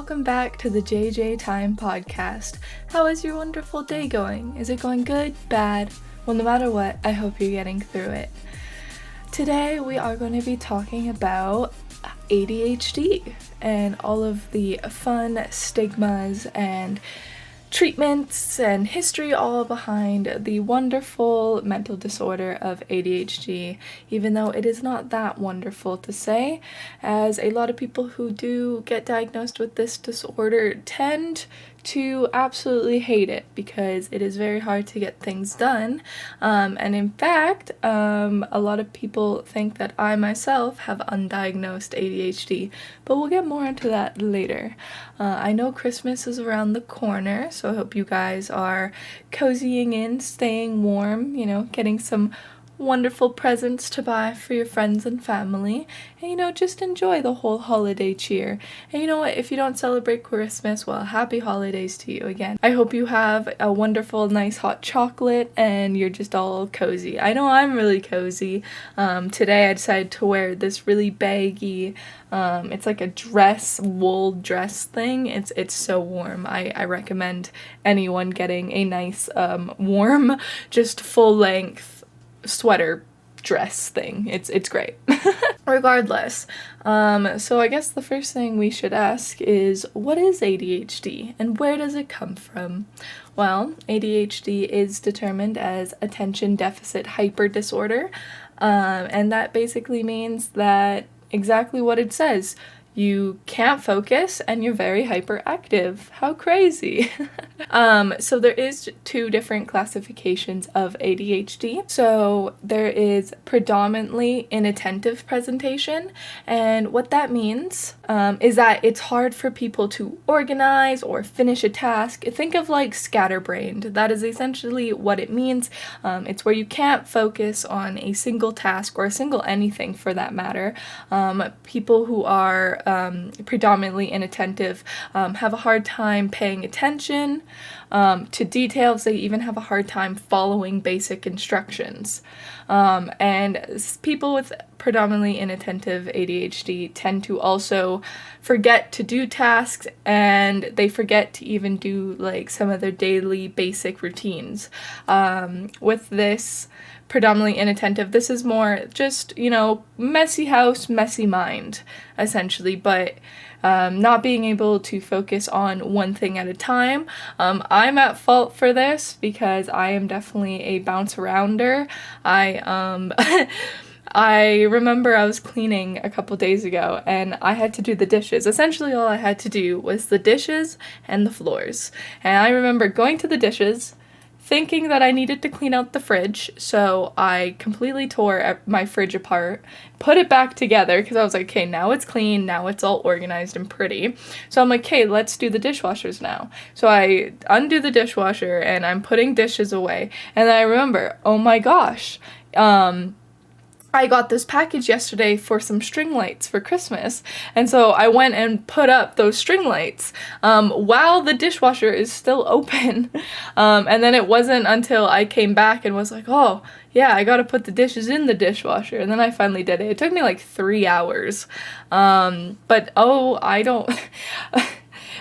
welcome back to the JJ Time Podcast. How is your wonderful day going? Is it going good? Bad? Well, no matter what, I hope you're getting through it. Today we are going to be talking about ADHD and all of the fun stigmas and treatments and history all behind the wonderful mental disorder of ADHD, even though it is not that wonderful to say, as a lot of people who do get diagnosed with this disorder tend to absolutely hate it because it is very hard to get things done. And in fact, a lot of people think that I myself have undiagnosed ADHD, but we'll get more into that later. I know Christmas is around the corner, so I hope you guys are cozying in, staying warm, getting some wonderful presents to buy for your friends and family, and just enjoy the whole holiday cheer. And you know what, if you don't celebrate Christmas, well, happy holidays to you again. I hope you have a wonderful nice hot chocolate and you're just all cozy. I know I'm really cozy. Today I decided to wear this really baggy, it's like a wool dress thing. It's so warm. I recommend anyone getting a nice warm, just full length sweater dress thing. It's great. Regardless, so I guess the first thing we should ask is, what is ADHD and where does it come from? Well, ADHD is determined as attention deficit hyper disorder, and that basically means that exactly what it says. You can't focus and you're very hyperactive. How crazy. So there is two different classifications of ADHD. So there is predominantly inattentive presentation, and what that means is that it's hard for people to organize or finish a task. Think of like scatterbrained. That is essentially what it means. It's where you can't focus on a single task or a single anything for that matter. People who are predominantly inattentive have a hard time paying attention to details. They even have a hard time following basic instructions. And people with predominantly inattentive ADHD tend to also forget to do tasks, and they forget to even do like some of their daily basic routines. With this predominantly inattentive, this is more just, messy house, messy mind, essentially, but not being able to focus on one thing at a time. I'm at fault for this because I am definitely a bounce arounder. I remember I was cleaning a couple days ago and I had to do the dishes. Essentially all I had to do was the dishes and the floors. And I remember going to the dishes, thinking that I needed to clean out the fridge, so I completely tore my fridge apart, put it back together, because I was like, okay, now it's clean, now it's all organized and pretty. So I'm like, okay, let's do the dishwashers now. So I undo the dishwasher, and I'm putting dishes away, and then I remember, oh my gosh, I got this package yesterday for some string lights for Christmas, and so I went and put up those string lights while the dishwasher is still open, and then it wasn't until I came back and was like, oh, yeah, I gotta put the dishes in the dishwasher, and then I finally did it. It took me like 3 hours, but I don't...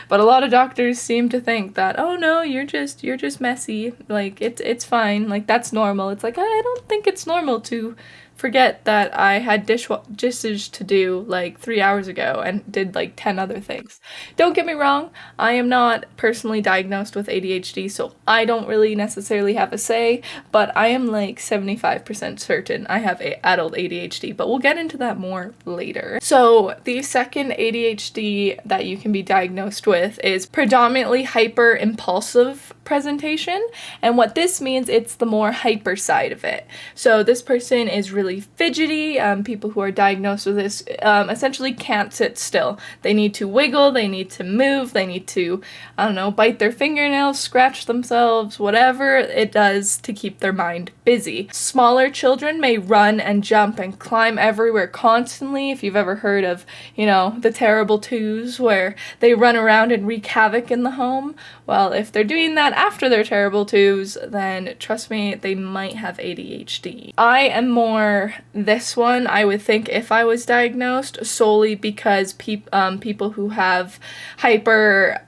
But a lot of doctors seem to think that, oh no, you're just messy, like, it's fine, like, that's normal. It's like, I don't think it's normal to forget that I had dishes to do like 3 hours ago and did like 10 other things. Don't get me wrong, I am not personally diagnosed with ADHD, so I don't really necessarily have a say, but I am like 75% certain I have adult ADHD, but we'll get into that more later. So the second ADHD that you can be diagnosed with is predominantly hyper impulsive presentation, and what this means, it's the more hyper side of it. So this person is really fidgety. People who are diagnosed with this essentially can't sit still. They need to wiggle, they need to move, they need to, bite their fingernails, scratch themselves, whatever it does to keep their mind busy. Smaller children may run and jump and climb everywhere constantly. If you've ever heard of, the terrible twos where they run around and wreak havoc in the home, well, if they're doing that after they're terrible twos, then trust me, they might have ADHD. I am more this one, I would think, if I was diagnosed, solely because people who have hyper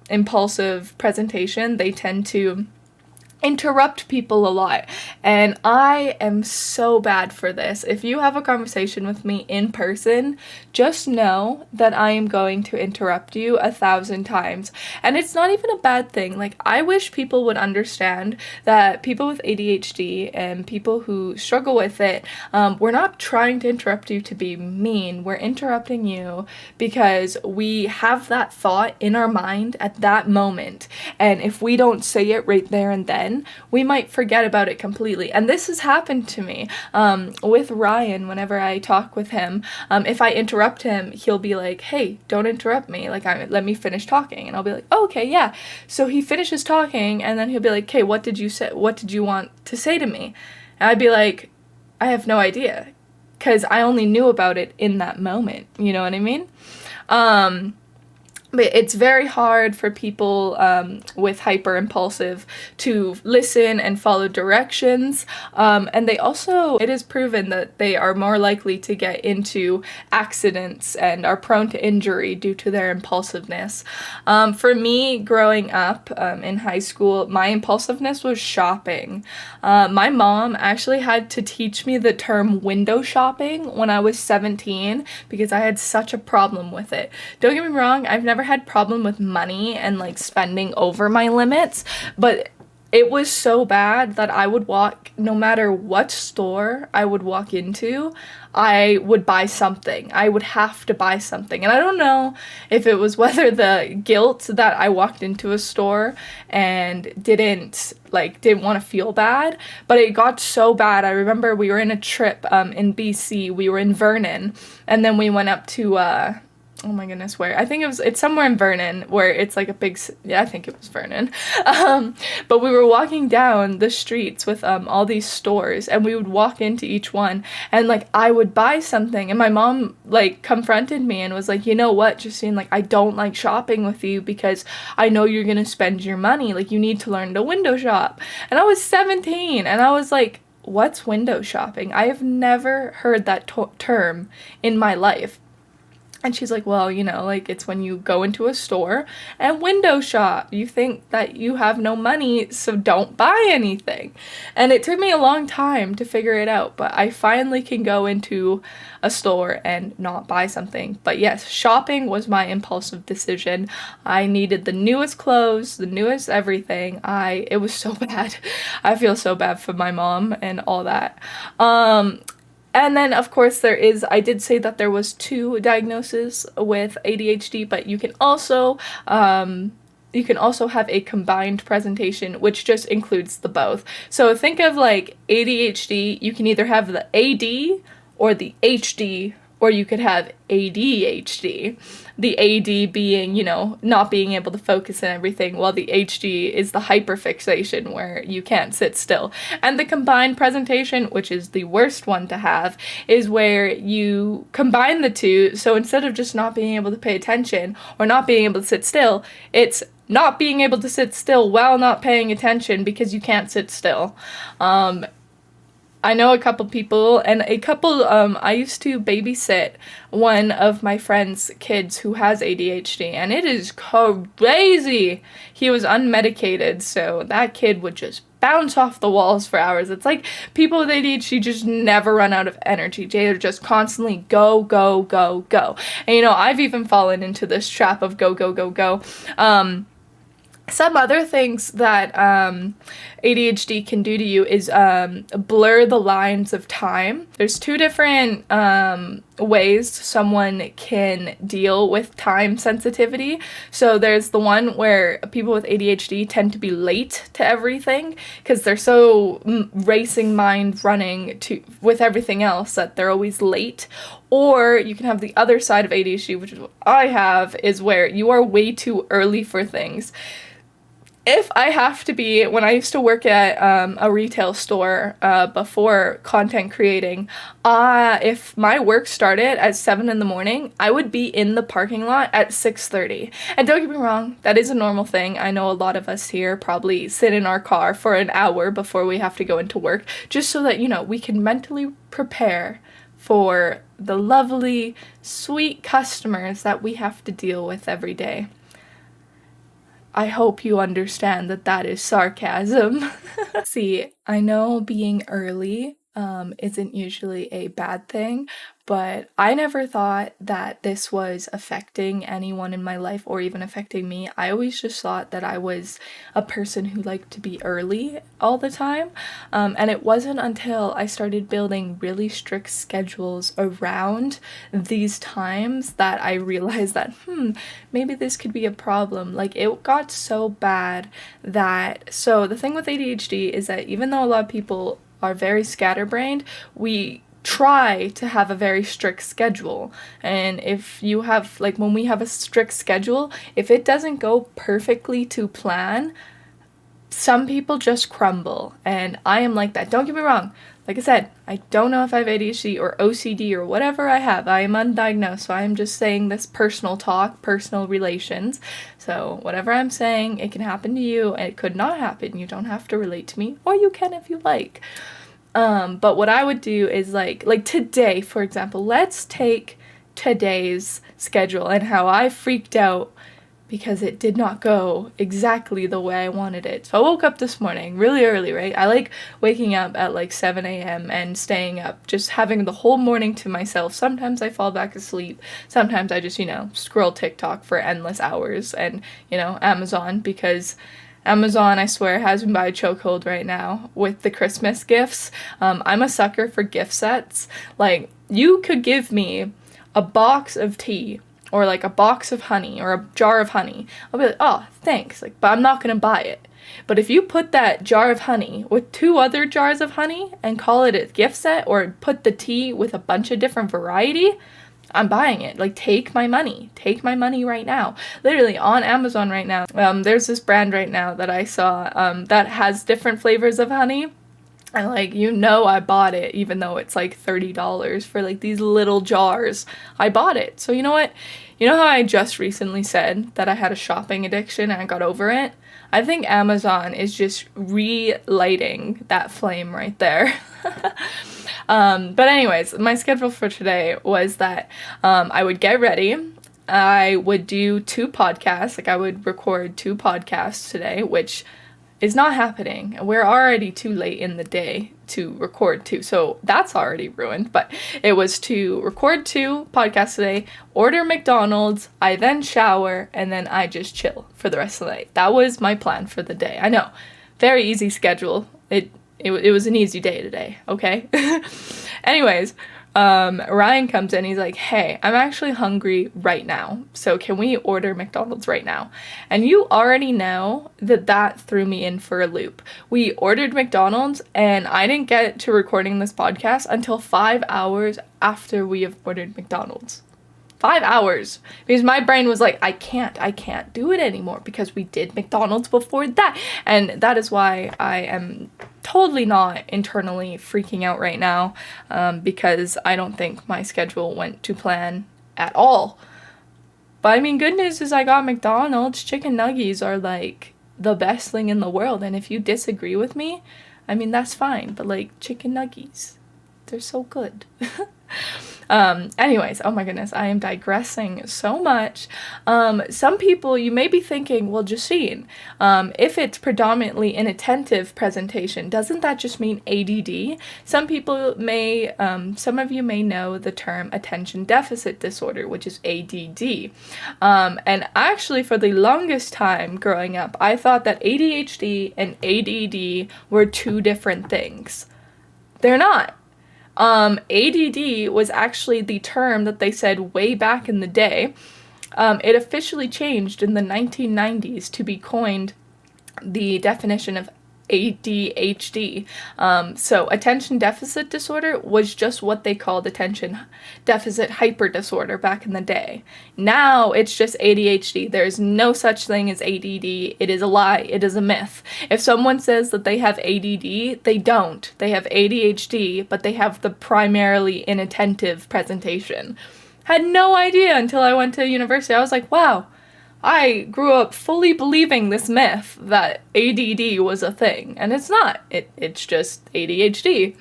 impulsive presentation, they tend to interrupt people a lot, and I am so bad for this. If you have a conversation with me in person, just know that I am going to interrupt you 1,000 times, and it's not even a bad thing. Like, I wish people would understand that people with ADHD and people who struggle with it, we're not trying to interrupt you to be mean. We're interrupting you because we have that thought in our mind at that moment, and if we don't say it right there and then, we might forget about it completely. And this has happened to me with Ryan. Whenever I talk with him, if I interrupt him, he'll be like, hey, don't interrupt me, like, let me finish talking. And I'll be like, oh, okay, yeah. So he finishes talking, and then he'll be like, okay, what did you want to say to me? And I'd be like, I have no idea, because I only knew about it in that moment, you know what I mean? But it's very hard for people with hyper-impulsive to listen and follow directions. And they also, it is proven that they are more likely to get into accidents and are prone to injury due to their impulsiveness. For me, growing up in high school, my impulsiveness was shopping. My mom actually had to teach me the term window shopping when I was 17 because I had such a problem with it. Don't get me wrong, I've never had problem with money and like spending over my limits, but it was so bad that I would walk, no matter what store I would walk into, I would buy something. I would have to buy something. And I don't know if it was whether the guilt that I walked into a store and didn't want to feel bad, but it got so bad. I remember we were in a trip in BC. We were in Vernon, and then we went up to oh my goodness, where? I think it's somewhere in Vernon, where it's like a big, yeah, I think it was Vernon. But we were walking down the streets with all these stores, and we would walk into each one, and like I would buy something, and my mom like confronted me and was like, you know what, Justine, like I don't like shopping with you because I know you're gonna spend your money, like you need to learn to window shop. And I was 17, and I was like, what's window shopping? I have never heard that term in my life. And she's like, well, you know, like, it's when you go into a store and window shop. You think that you have no money, so don't buy anything. And it took me a long time to figure it out, but I finally can go into a store and not buy something. But yes, shopping was my impulsive decision. I needed the newest clothes, the newest everything. It was so bad. I feel so bad for my mom and all that. And then, of course, I did say that there was 2 diagnoses with ADHD, but you can also have a combined presentation, which just includes the both. So think of like ADHD, you can either have the AD or the HD, or you could have ADHD. The AD being, you know, not being able to focus and everything, while the HD is the hyperfixation where you can't sit still. And the combined presentation, which is the worst one to have, is where you combine the two. So instead of just not being able to pay attention or not being able to sit still, it's not being able to sit still while not paying attention because you can't sit still. I know a couple people, and I used to babysit one of my friend's kids who has ADHD, and it is crazy. He was unmedicated, so that kid would just bounce off the walls for hours. It's like people with ADHD just never run out of energy. They're just constantly go, go, go, go. And, you know, I've even fallen into this trap of go, go, go, go. Some other things that ADHD can do to you is blur the lines of time. There's 2 different ways someone can deal with time sensitivity. So there's the one where people with ADHD tend to be late to everything because they're so racing mind running with everything else that they're always late. Or you can have the other side of ADHD, which is what I have, is where you are way too early for things. if I have to be, when I used to work at a retail store before content creating, if my work started at 7 in the morning, I would be in the parking lot at 6:30. And don't get me wrong, that is a normal thing. I know a lot of us here probably sit in our car for an hour before we have to go into work, just so that, we can mentally prepare for the lovely, sweet customers that we have to deal with every day. I hope you understand that that is sarcasm. See, I know being early isn't usually a bad thing, but I never thought that this was affecting anyone in my life or even affecting me. I always just thought that I was a person who liked to be early all the time, and it wasn't until I started building really strict schedules around these times that I realized that, maybe this could be a problem. Like, it got so bad so the thing with ADHD is that even though a lot of people are very scatterbrained, we try to have a very strict schedule. And if you have, like, when we have a strict schedule, if it doesn't go perfectly to plan, some people just crumble. And I am like that. Don't get me wrong. Like I said, I don't know if I have ADHD or OCD or whatever I have. I am undiagnosed, so I'm just saying this personal talk, personal relations. So whatever I'm saying, it can happen to you, and it could not happen. You don't have to relate to me, or you can if you like. But what I would do is like today, for example, let's take today's schedule and how I freaked out because it did not go exactly the way I wanted it. So I woke up this morning really early, right? I like waking up at like 7 a.m. and staying up, just having the whole morning to myself. Sometimes I fall back asleep. Sometimes I just, scroll TikTok for endless hours and, Amazon, because Amazon, I swear, has me by a chokehold right now with the Christmas gifts. I'm a sucker for gift sets. Like, you could give me a box of tea or like a box of honey or a jar of honey. I'll be like, oh, thanks. Like, but I'm not going to buy it. But if you put that jar of honey with 2 other jars of honey and call it a gift set, or put the tea with a bunch of different variety, I'm buying it. Like, take my money. Take my money right now. Literally, on Amazon right now, there's this brand right now that I saw that has different flavors of honey. And, I bought it, even though it's, like, $30 for, like, these little jars. I bought it. So, you know what? You know how I just recently said that I had a shopping addiction and I got over it? I think Amazon is just relighting that flame right there. But anyways, my schedule for today was that I would get ready. I would do 2 podcasts. Like, I would record 2 podcasts today, which is not happening. We're already too late in the day to record 2, so that's already ruined. But it was to record 2 podcasts today, order McDonald's, I then shower, and then I just chill for the rest of the night. That was my plan for the day. I know, very easy schedule. It was an easy day today, okay? Anyways, Ryan comes in, he's like, hey, I'm actually hungry right now, so can we order McDonald's right now? And you already know that threw me in for a loop. We ordered McDonald's, and I didn't get to recording this podcast until 5 hours after we have ordered McDonald's. 5 hours, because my brain was like, I can't do it anymore because we did McDonald's before that. And that is why I am totally not internally freaking out right now, because I don't think my schedule went to plan at all. But I mean, good news is I got McDonald's. Chicken nuggets are like the best thing in the world, and if you disagree with me, I mean, that's fine, but like, chicken nuggets, they're so good. Anyways, oh my goodness, I am digressing so much. Some people, you may be thinking, well, Justine, if it's predominantly inattentive presentation, doesn't that just mean ADD? Some of you may know the term attention deficit disorder, which is ADD. And actually, for the longest time growing up, I thought that ADHD and ADD were 2 different things. They're not. ADD was actually the term that they said way back in the day. It officially changed in the 1990s to be coined the definition of ADHD. So attention deficit disorder was just what they called attention deficit hyper disorder back in the day. Now it's just ADHD. There's no such thing as ADD. It is a lie. It is a myth. If someone says that they have ADD, they don't. They have ADHD, but they have the primarily inattentive presentation. Had no idea until I went to university. I was like, wow, I grew up fully believing this myth that ADD was a thing, and it's not. It's just ADHD.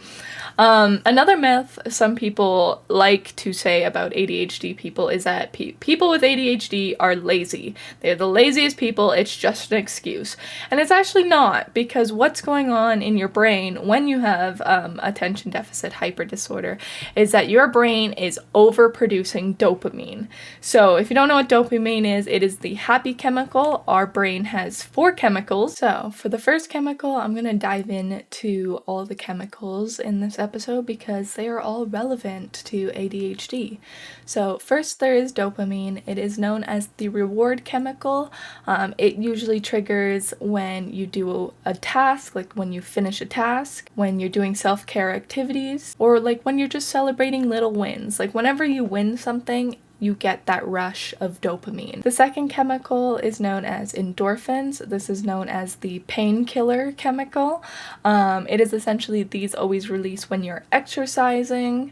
Another myth some people like to say about ADHD people is that people with ADHD are lazy. They're the laziest people. It's just an excuse. And it's actually not, because what's going on in your brain when you have attention deficit hyper disorder is that your brain is overproducing dopamine. So if you don't know what dopamine is, it is the happy chemical. Our brain has 4 chemicals. So for the first chemical, I'm going to dive into all the chemicals in this episode because they are all relevant to ADHD. So first there is dopamine. It is known as the reward chemical. It usually triggers when you do a task, like when you finish a task, when you're doing self-care activities, or like when you're just celebrating little wins. Like whenever you win something, you get that rush of dopamine. The second chemical is known as endorphins. This is known as the painkiller chemical. It is essentially these always release when you're exercising,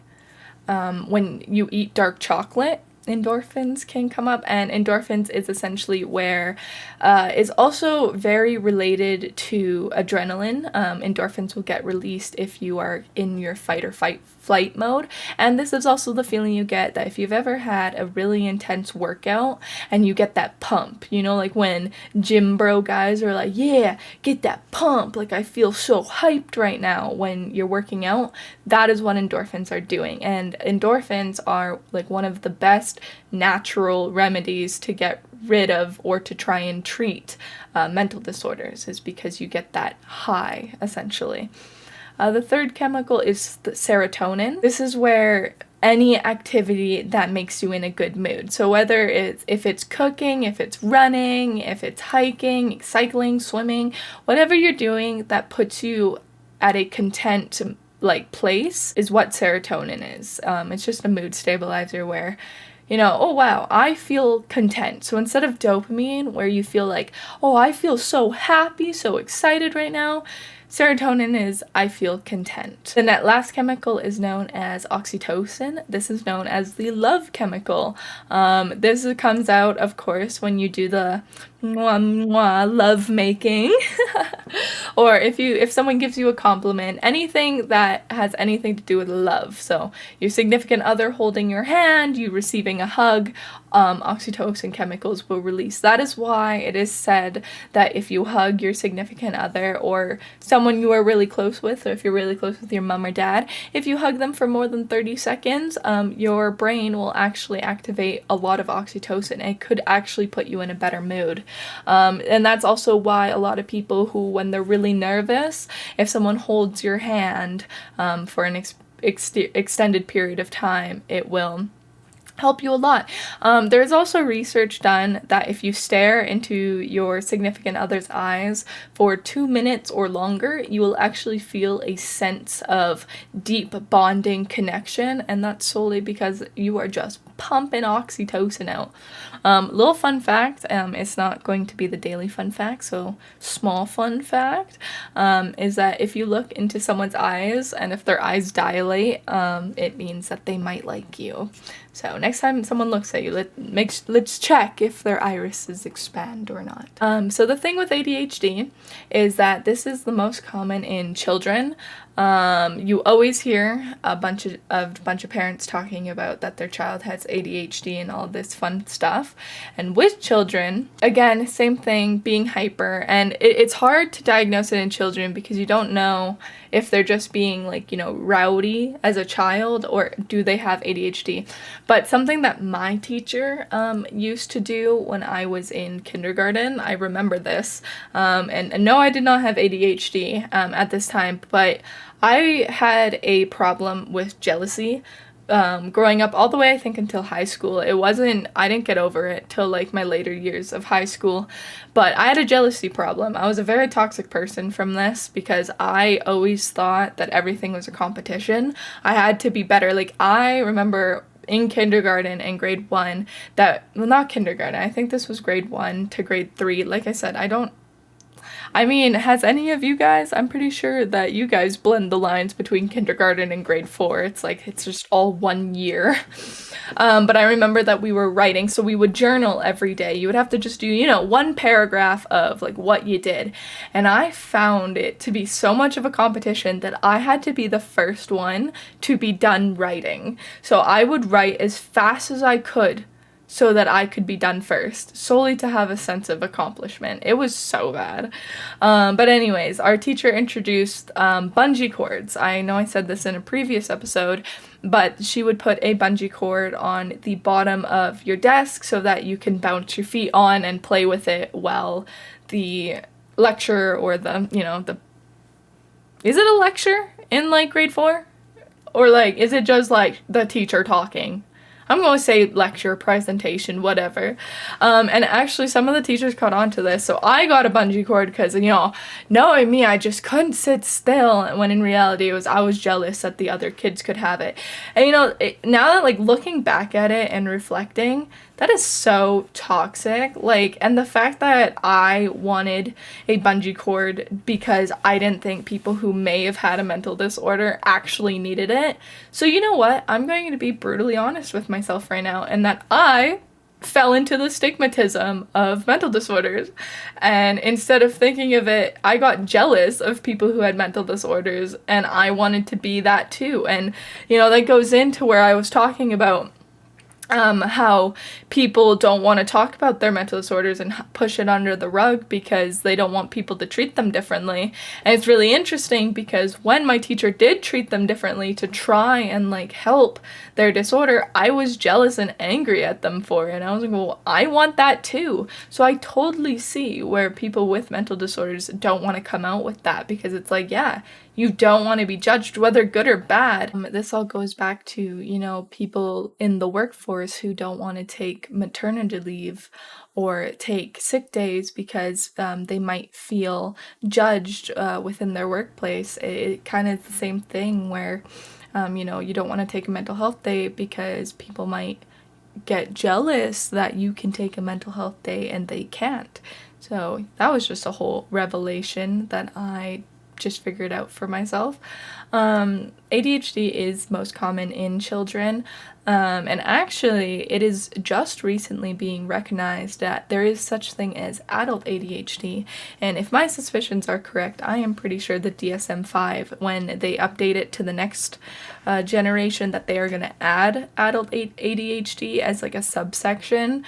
when you eat dark chocolate. Endorphins can come up, and endorphins is essentially where is also very related to adrenaline. Endorphins will get released if you are in your fight or flight mode, and this is also the feeling you get that if you've ever had a really intense workout and you get that pump, you know, like when gym bro guys are like, yeah, get that pump, like I feel so hyped right now when you're working out. That is what endorphins are doing, and endorphins are like one of the best natural remedies to get rid of or to try and treat mental disorders, is because you get that high essentially. The third chemical is the serotonin. This is where any activity that makes you in a good mood. So whether if it's cooking, if it's running, if it's hiking, cycling, swimming, whatever you're doing that puts you at a content like place is what serotonin is. It's just a mood stabilizer where, you know, oh wow, I feel content. So instead of dopamine, where you feel like, oh, I feel so happy, so excited right now, serotonin is, I feel content. Then that last chemical is known as oxytocin. This is known as the love chemical. This comes out, of course, when you do the mwah, mwah, love making. Or if someone gives you a compliment, anything that has anything to do with love. So your significant other holding your hand, you receiving a hug, oxytocin chemicals will release. That is why it is said that if you hug your significant other or someone you are really close with, or if you're really close with your mom or dad, if you hug them for more than 30 seconds, your brain will actually activate a lot of oxytocin. It could actually put you in a better mood. And that's also why a lot of people who, when they're really nervous, if someone holds your hand for an extended period of time, it will help you a lot. There's also research done that if you stare into your significant other's eyes for 2 minutes or longer, you will actually feel a sense of deep bonding connection, and that's solely because you are just pumping oxytocin out. Little fun fact, it's not going to be the daily fun fact, so small fun fact, is that if you look into someone's eyes and if their eyes dilate, it means that they might like you. So next time someone looks at you, let's check if their irises expand or not. So the thing with ADHD is that this is the most common in children. You always hear a bunch of parents talking about that their child has ADHD and all this fun stuff. And with children, again, same thing, being hyper. And it's hard to diagnose it in children because you don't know if they're just being like, you know, rowdy as a child or do they have ADHD. But something that my teacher used to do when I was in kindergarten, I remember this, and no, I did not have ADHD at this time, but I had a problem with jealousy growing up all the way, I think, until high school. I didn't get over it till like my later years of high school, but I had a jealousy problem. I was a very toxic person from this because I always thought that everything was a competition. I had to be better. Like, I remember in kindergarten and grade 1 not kindergarten, I think this was grade 1 to grade 3. Like I said, has any of you guys, I'm pretty sure that you guys blend the lines between kindergarten and grade 4. It's like, it's just all one year. But I remember that we were writing, so we would journal every day. You would have to just do, one paragraph of like what you did. And I found it to be so much of a competition that I had to be the first one to be done writing. So I would write as fast as I could so that I could be done first, solely to have a sense of accomplishment. It was so bad. But anyways, our teacher introduced bungee cords. I know I said this in a previous episode, but she would put a bungee cord on the bottom of your desk so that you can bounce your feet on and play with it while the lecture or is it a lecture in like grade 4? Or like, is it just like the teacher talking? I'm going to say lecture, presentation, whatever. And actually, some of the teachers caught on to this. So I got a bungee cord because, knowing me, I just couldn't sit still. When in reality, I was jealous that the other kids could have it. And, now that, like, looking back at it and reflecting, that is so toxic. Like, and the fact that I wanted a bungee cord because I didn't think people who may have had a mental disorder actually needed it. So you know what? I'm going to be brutally honest with myself right now, and that I fell into the stigmatism of mental disorders. And instead of thinking of it, I got jealous of people who had mental disorders, and I wanted to be that too. And, that goes into where I was talking about how people don't want to talk about their mental disorders and push it under the rug because they don't want people to treat them differently. And it's really interesting because when my teacher did treat them differently to try and like help their disorder, I was jealous and angry at them for it. And I was like, well, I want that too. So I totally see where people with mental disorders don't want to come out with that, because it's like, yeah, you don't want to be judged, whether good or bad. This all goes back to, people in the workforce who don't want to take maternity leave or take sick days because they might feel judged within their workplace. It kind of is the same thing where, you don't want to take a mental health day because people might get jealous that you can take a mental health day and they can't. So that was just a whole revelation that I just figured out for myself. ADHD is most common in children, and actually it is just recently being recognized that there is such thing as adult ADHD. And if my suspicions are correct, I am pretty sure the DSM-5, when they update it to the next generation, that they are going to add adult ADHD as like a subsection,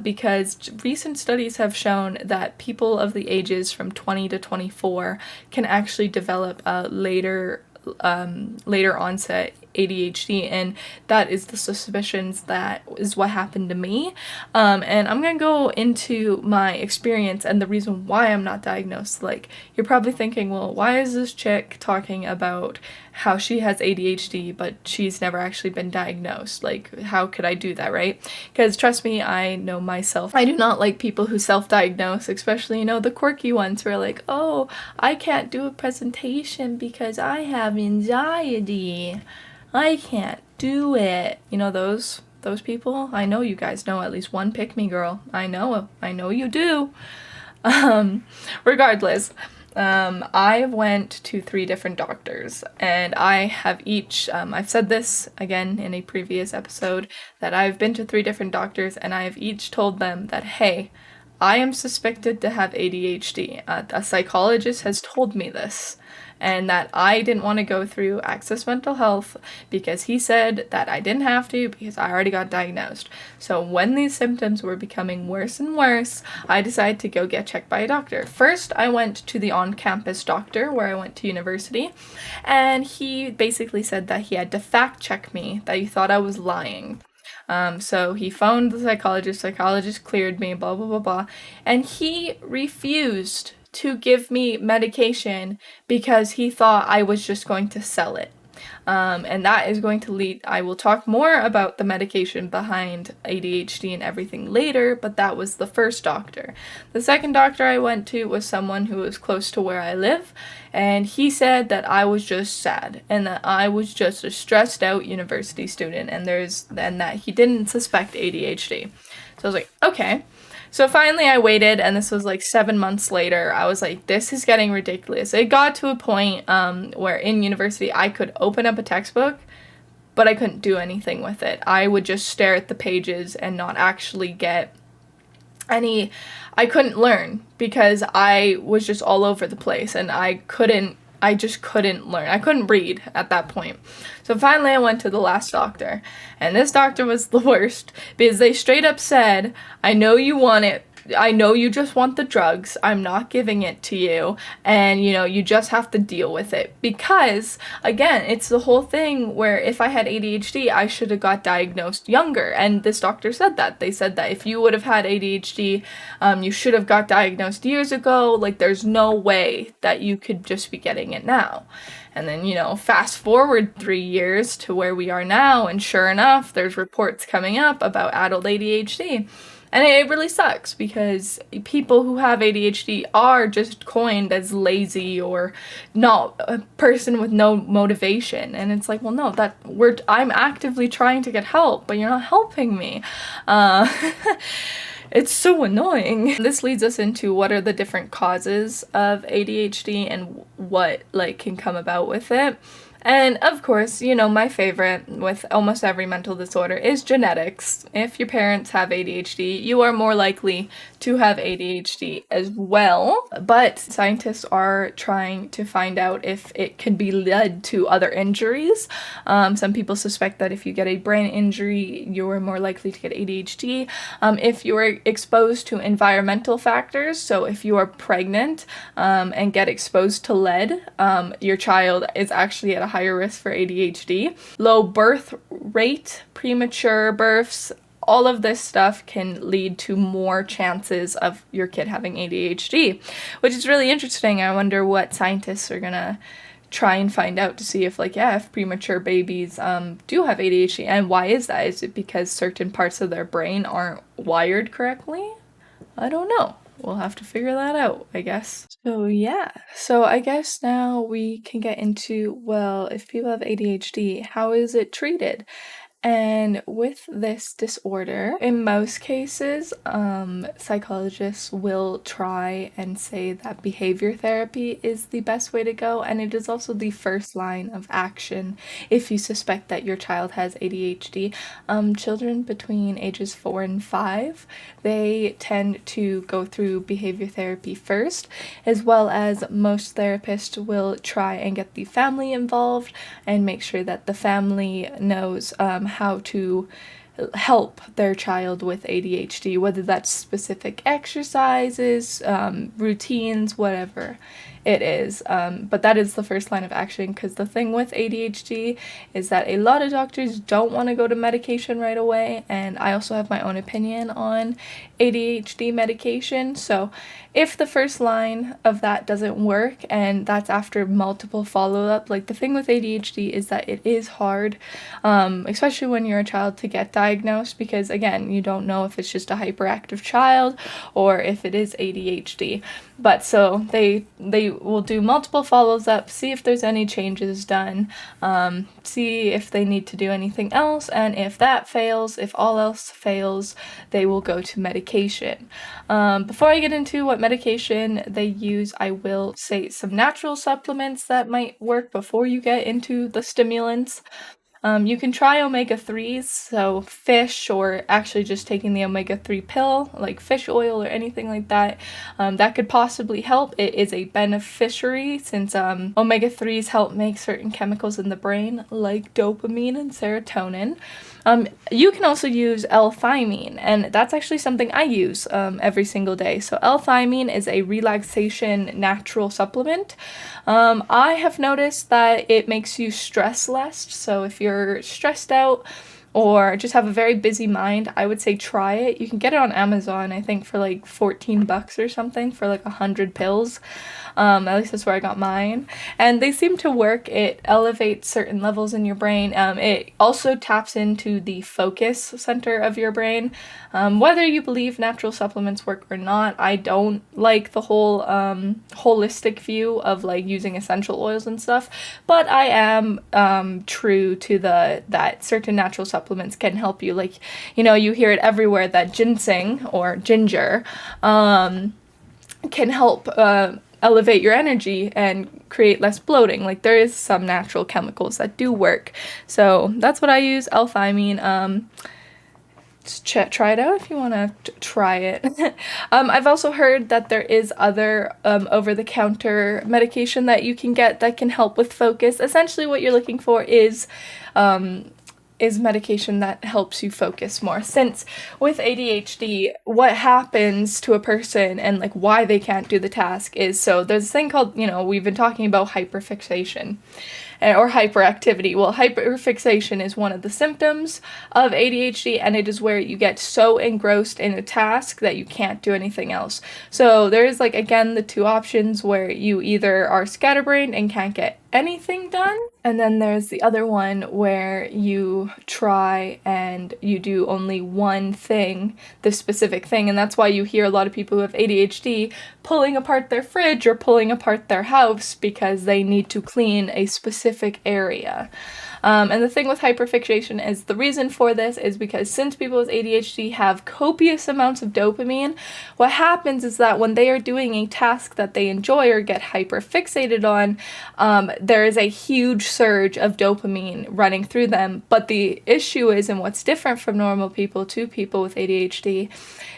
because recent studies have shown that people of the ages from 20 to 24 can actually develop a later onset ADHD, and that is the suspicions that is what happened to me. And I'm gonna go into my experience and the reason why I'm not diagnosed. Like, you're probably thinking, well, why is this chick talking about how she has ADHD but she's never actually been diagnosed? Like, how could I do that, right? Because trust me, I know myself. I do not like people who self-diagnose, especially, the quirky ones who are like, oh, I can't do a presentation because I have anxiety. I can't do it. Those people. I know you guys know at least one pick-me girl. I know you do. Regardless, I went to 3 different doctors, and I have each, I've said this again in a previous episode, that I've been to 3 different doctors, and I have each told them that, hey, I am suspected to have ADHD. A psychologist has told me this, and that I didn't want to go through Access Mental Health because he said that I didn't have to because I already got diagnosed. So when these symptoms were becoming worse and worse, I decided to go get checked by a doctor. First, I went to the on-campus doctor where I went to university, and he basically said that he had to fact-check me, that he thought I was lying. So he phoned the psychologist cleared me, blah, blah, blah, blah, and he refused to give me medication because he thought I was just going to sell it. And that is going to lead, I will talk more about the medication behind ADHD and everything later, but that was the first doctor. The second doctor I went to was someone who was close to where I live, and he said that I was just sad and that I was just a stressed out university student, and that he didn't suspect ADHD. So I was like, okay. So finally I waited, and this was like 7 months later. I was like, this is getting ridiculous. It got to a point where in university I could open up a textbook, but I couldn't do anything with it. I would just stare at the pages and not actually get I couldn't learn because I was just all over the place, and I just couldn't learn. I couldn't read at that point. So finally I went to the last doctor, and this doctor was the worst because they straight up said, I know you want it. I know you just want the drugs. I'm not giving it to you. And, you just have to deal with it. Because, again, it's the whole thing where if I had ADHD, I should have got diagnosed younger. And this doctor said that. They said that if you would have had ADHD, you should have got diagnosed years ago. Like, there's no way that you could just be getting it now. And then, fast forward 3 years to where we are now, and sure enough, there's reports coming up about adult ADHD. And it really sucks because people who have ADHD are just coined as lazy or not a person with no motivation. And it's like, well, no, I'm actively trying to get help, but you're not helping me. It's so annoying. This leads us into what are the different causes of ADHD and what can come about with it. And of course, my favorite with almost every mental disorder is genetics. If your parents have ADHD, you are more likely to have ADHD as well. But scientists are trying to find out if it can be led to other injuries. Some people suspect that if you get a brain injury, you're more likely to get ADHD. If you are exposed to environmental factors, so if you are pregnant and get exposed to lead, your child is actually at a higher risk for ADHD. Low birth rate, premature births, all of this stuff can lead to more chances of your kid having ADHD, which is really interesting. I wonder what scientists are gonna try and find out to see if if premature babies do have ADHD, and why is that? Is it because certain parts of their brain aren't wired correctly? I don't know. We'll have to figure that out, I guess. So I guess now we can get into, well, if people have ADHD, how is it treated? And with this disorder, in most cases, psychologists will try and say that behavior therapy is the best way to go, and it is also the first line of action if you suspect that your child has ADHD. Children between ages 4 and 5, they tend to go through behavior therapy first, as well as most therapists will try and get the family involved and make sure that the family knows how to help their child with ADHD, whether that's specific exercises, routines, whatever it is. But that is the first line of action, because the thing with ADHD is that a lot of doctors don't want to go to medication right away, and I also have my own opinion on ADHD medication. So if the first line of that doesn't work, and that's after multiple follow-up, the thing with ADHD is that it is hard, especially when you're a child, to get diagnosed, because again, you don't know if it's just a hyperactive child or if it is ADHD. But so they will do multiple follows-up, see if there's any changes done, see if they need to do anything else, and if that fails, if all else fails, they will go to medication. Before I get into what medication they use, I will say some natural supplements that might work before you get into the stimulants. You can try omega-3s, so fish, or actually just taking the omega-3 pill, like fish oil or anything like that. That could possibly help. It is a beneficiary, since omega-3s help make certain chemicals in the brain, like dopamine and serotonin. You can also use L-thymine, and that's actually something I use every single day. So L-thymine is a relaxation natural supplement. I have noticed that it makes you stress less. So if you're stressed out, or just have a very busy mind, I would say try it. You can get it on Amazon, I think, for like $14 or something for like 100 pills. At least that's where I got mine. And they seem to work. It elevates certain levels in your brain. It also taps into the focus center of your brain. Whether you believe natural supplements work or not, I don't like the whole holistic view of like using essential oils and stuff, but I am true to that certain natural supplements can help you. Like, you hear it everywhere that ginseng or ginger can help elevate your energy and create less bloating. Like, there is some natural chemicals that do work. So that's what I use, L-thymine. Try it out if you want to try it. I've also heard that there is other over-the-counter medication that you can get that can help with focus. Essentially what you're looking for is medication that helps you focus more. Since with ADHD, what happens to a person and like why they can't do the task is, so there's this thing called, we've been talking about hyperfixation or hyperactivity. Well, hyperfixation is one of the symptoms of ADHD, and it is where you get so engrossed in a task that you can't do anything else. So there's like, again, the two options where you either are scatterbrained and can't get anything done, and then there's the other one where you try and you do only one thing, the specific thing, and that's why you hear a lot of people who have ADHD pulling apart their fridge or pulling apart their house because they need to clean a specific area. And the thing with hyperfixation is the reason for this is because since people with ADHD have copious amounts of dopamine, what happens is that when they are doing a task that they enjoy or get hyperfixated on, there is a huge surge of dopamine running through them. But the issue is, and what's different from normal people to people with ADHD,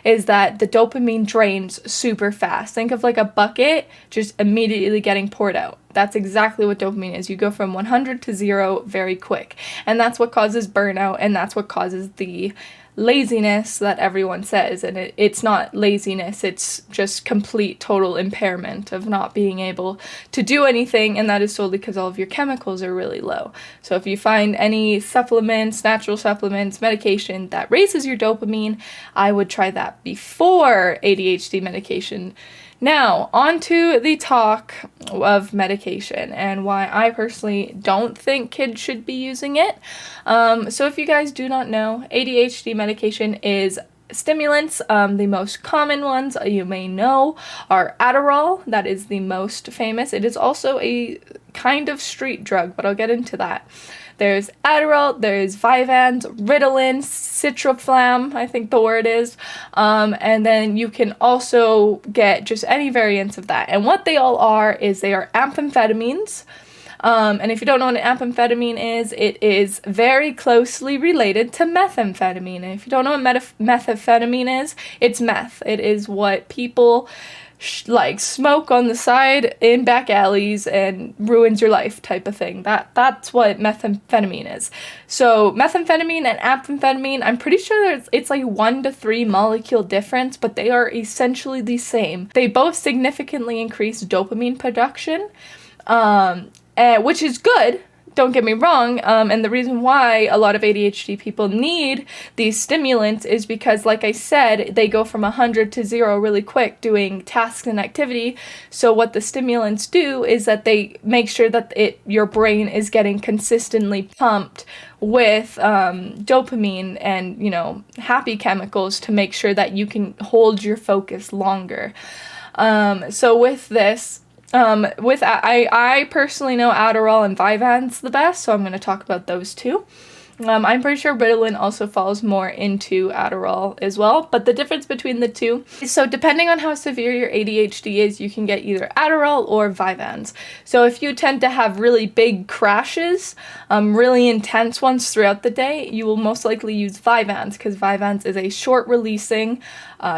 is that the dopamine drains super fast. Think of like a bucket just immediately getting poured out. That's exactly what dopamine is. You go from 100 to 0 very quick. And that's what causes burnout, and that's what causes the laziness that everyone says. And it's not laziness, it's just complete total impairment of not being able to do anything, and that is solely because all of your chemicals are really low. So if you find any supplements, natural supplements, medication that raises your dopamine, I would try that before ADHD medication. Now, on to the talk of medication and why I personally don't think kids should be using it. So if you guys do not know, ADHD medication is stimulants. The most common ones you may know are Adderall. That is the most famous. It is also a kind of street drug, but I'll get into that. There's Adderall, there's Vyvanse, Ritalin, Citroflam, I think the word is, and then you can also get just any variants of that. And what they all are is they are amphetamines. And if you don't know what an amphetamine is, it is very closely related to methamphetamine. And if you don't know what methamphetamine is, it's meth. It is what people smoke on the side in back alleys and ruins your life type of thing. That's what methamphetamine is. So methamphetamine and amphetamine, I'm pretty sure it's like 1 to 3 molecule difference, but they are essentially the same. They both significantly increase dopamine production, which is good. Don't get me wrong, and the reason why a lot of ADHD people need these stimulants is because, like I said, they go from 100 to 0 really quick doing tasks and activity. So what the stimulants do is that they make sure that your brain is getting consistently pumped with dopamine and, happy chemicals to make sure that you can hold your focus longer. So with this, I personally know Adderall and Vyvanse the best, so I'm going to talk about those two. I'm pretty sure Ritalin also falls more into Adderall as well, but the difference between the two is, so depending on how severe your ADHD is, you can get either Adderall or Vyvanse. So if you tend to have really big crashes, really intense ones throughout the day, you will most likely use Vyvanse, because Vyvanse is a short-releasing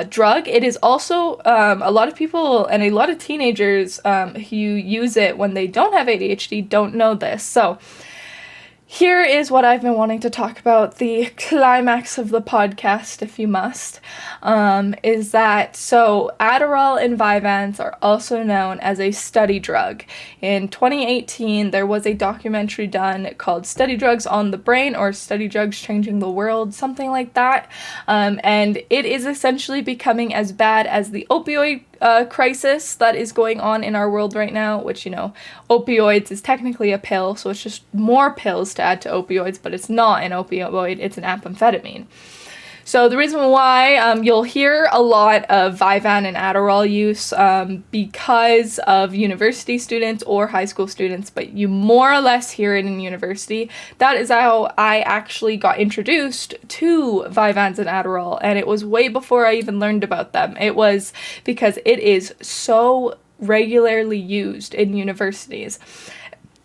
drug. It is also, a lot of people and a lot of teenagers who use it when they don't have ADHD don't know this. So here is what I've been wanting to talk about, the climax of the podcast, if you must, is that, so Adderall and Vyvanse are also known as a study drug. In 2018, there was a documentary done called Study Drugs on the Brain, or Study Drugs Changing the World, something like that, and it is essentially becoming as bad as the opioid crisis that is going on in our world right now, which, opioids is technically a pill, so it's just more pills to add to opioids, but it's not an opioid, it's an amphetamine. So the reason why you'll hear a lot of Vyvanse and Adderall use because of university students or high school students, but you more or less hear it in university. That is how I actually got introduced to Vyvanse and Adderall, and it was way before I even learned about them. It was because it is so regularly used in universities.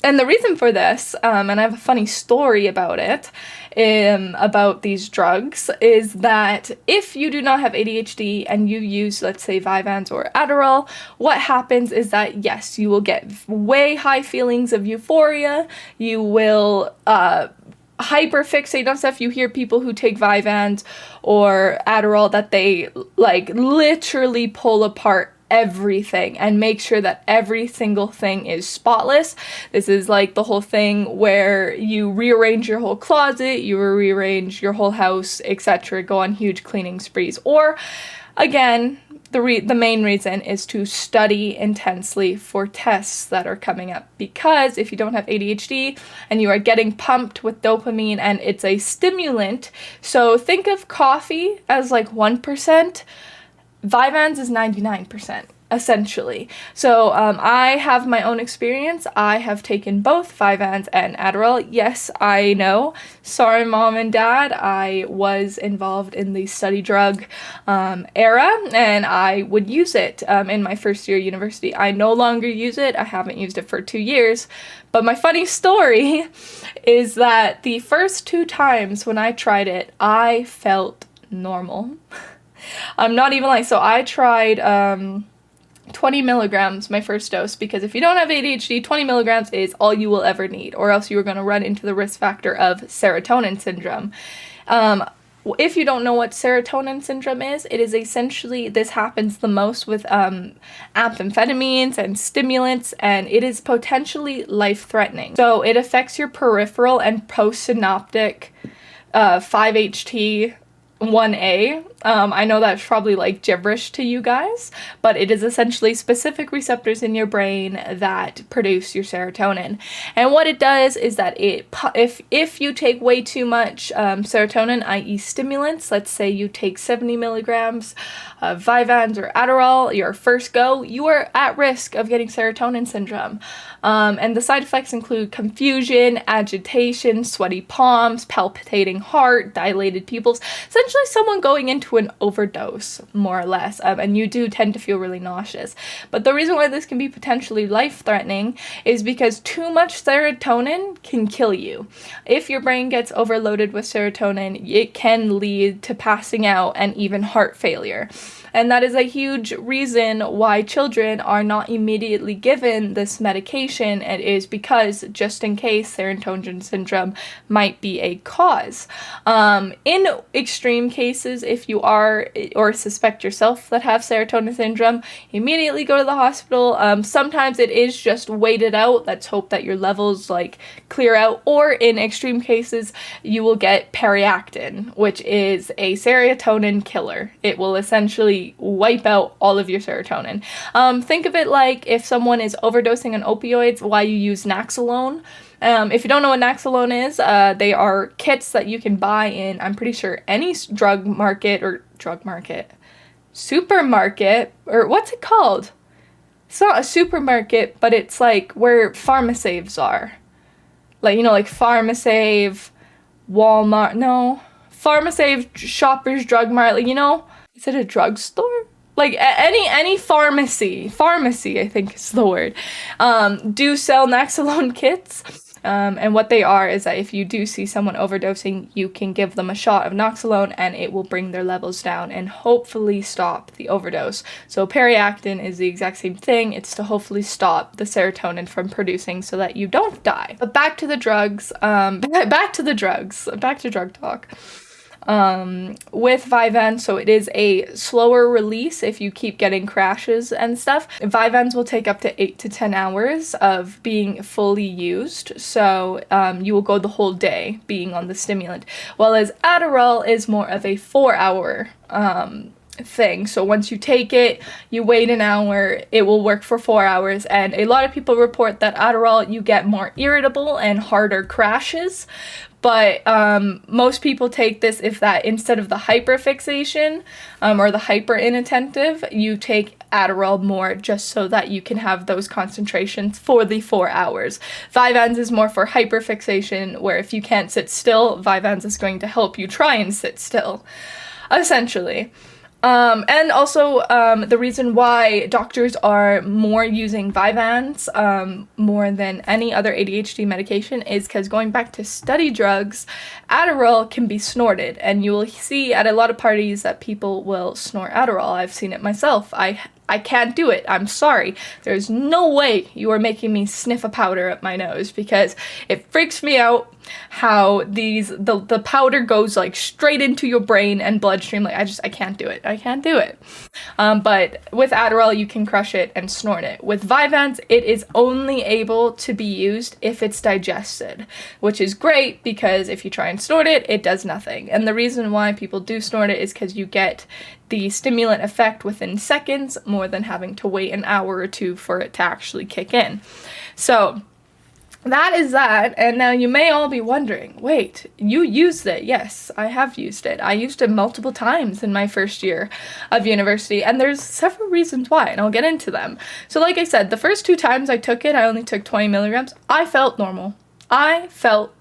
And the reason for this, and I have a funny story about it, about these drugs, is that if you do not have ADHD and you use, let's say, Vyvanse or Adderall, what happens is that, yes, you will get way high feelings of euphoria, you will hyperfixate on stuff. You hear people who take Vyvanse or Adderall that they, literally pull apart everything and make sure that every single thing is spotless. This is like the whole thing where you rearrange your whole closet, you rearrange your whole house, etc., go on huge cleaning sprees. Or, again, the main reason is to study intensely for tests that are coming up, because if you don't have ADHD and you are getting pumped with dopamine and it's a stimulant, so think of coffee as 1%, Vyvanse is 99%, essentially. So I have my own experience. I have taken both Vyvanse and Adderall. Yes, I know. Sorry, Mom and Dad. I was involved in the study drug era, and I would use it in my first year of university. I no longer use it. I haven't used it for 2 years. But my funny story is that the first 2 times when I tried it, I felt normal. I'm not even so I tried 20 milligrams my first dose, because if you don't have ADHD, 20 milligrams is all you will ever need, or else you are going to run into the risk factor of serotonin syndrome. If you don't know what serotonin syndrome is, it is essentially, this happens the most with amphetamines and stimulants, and it is potentially life-threatening. So it affects your peripheral and postsynaptic 5-HT 1A. I know that's probably gibberish to you guys, but it is essentially specific receptors in your brain that produce your serotonin. And what it does is that if you take way too much serotonin, i.e. stimulants, let's say you take 70 milligrams of Vyvanse or Adderall, your first go, you are at risk of getting serotonin syndrome. And the side effects include confusion, agitation, sweaty palms, palpitating heart, dilated pupils, essentially someone going into an overdose, more or less, and you do tend to feel really nauseous. But the reason why this can be potentially life-threatening is because too much serotonin can kill you. If your brain gets overloaded with serotonin, it can lead to passing out and even heart failure. And that is a huge reason why children are not immediately given this medication. It is because, just in case, serotonin syndrome might be a cause. In extreme cases, if you are or suspect yourself that have serotonin syndrome, immediately go to the hospital. Sometimes it is just waited out. Let's hope that your levels clear out. Or in extreme cases, you will get periactin, which is a serotonin killer. It will essentially wipe out all of your serotonin. Think of it like if someone is overdosing on opioids, why you use Naxalone. If you don't know what Naxalone is, they are kits that you can buy in, I'm pretty sure, any supermarket, or what's it called? It's not a supermarket, but it's where pharmasaves are. Pharmasave, Walmart, no. Pharmasave, Shoppers Drug Mart, is it a drugstore? Any pharmacy, I think is the word, do sell Naxalone kits. And what they are is that if you do see someone overdosing, you can give them a shot of naloxone and it will bring their levels down and hopefully stop the overdose. So periactin is the exact same thing. It's to hopefully stop the serotonin from producing so that you don't die. But back to the drugs, back to drug talk. With Vyvanse, so it is a slower release if you keep getting crashes and stuff. Vyvanse will take up to 8 to 10 hours of being fully used, so you will go the whole day being on the stimulant, whereas Adderall is more of a 4-hour thing. So once you take it, you wait an hour, it will work for 4 hours, and a lot of people report that Adderall, you get more irritable and harder crashes. But most people take this if that instead of the hyperfixation or the hyper inattentive, you take Adderall more just so that you can have those concentrations for the 4 hours. Vyvanse is more for hyperfixation, where if you can't sit still, Vyvanse is going to help you try and sit still, essentially. And also, the reason why doctors are more using Vyvanse, more than any other ADHD medication is because going back to study drugs, Adderall can be snorted, and you will see at a lot of parties that people will snort Adderall. I've seen it myself. I can't do it. I'm sorry. There's no way you are making me sniff a powder up my nose, because it freaks me out how the powder goes like straight into your brain and bloodstream. Like I can't do it. I can't do it. But with Adderall, you can crush it and snort it. With Vyvanse, it is only able to be used if it's digested, which is great because if you try and snort it, it does nothing. And the reason why people do snort it is because you get the stimulant effect within seconds more than having to wait an hour or two for it to actually kick in. So that is that. And now you may all be wondering, wait, you used it? Yes, I have used it. I used it multiple times in my first year of university, and there's several reasons why, and I'll get into them. So like I said, the first 2 times I took it, I only took 20 milligrams. I felt normal. I felt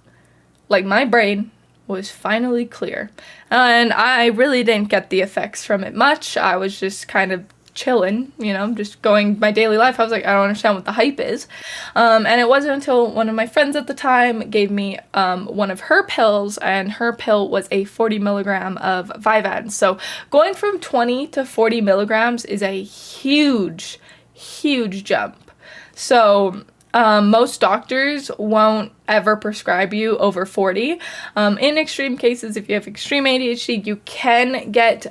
like my brain was finally clear, and I really didn't get the effects from it much. I was just kind of chilling, just going my daily life. I was like, I don't understand what the hype is. And it wasn't until one of my friends at the time gave me one of her pills, and her pill was a 40 milligram of Vyvanse. So going from 20 to 40 milligrams is a huge jump. So most doctors won't ever prescribe you over 40. In extreme cases, if you have extreme ADHD, you can get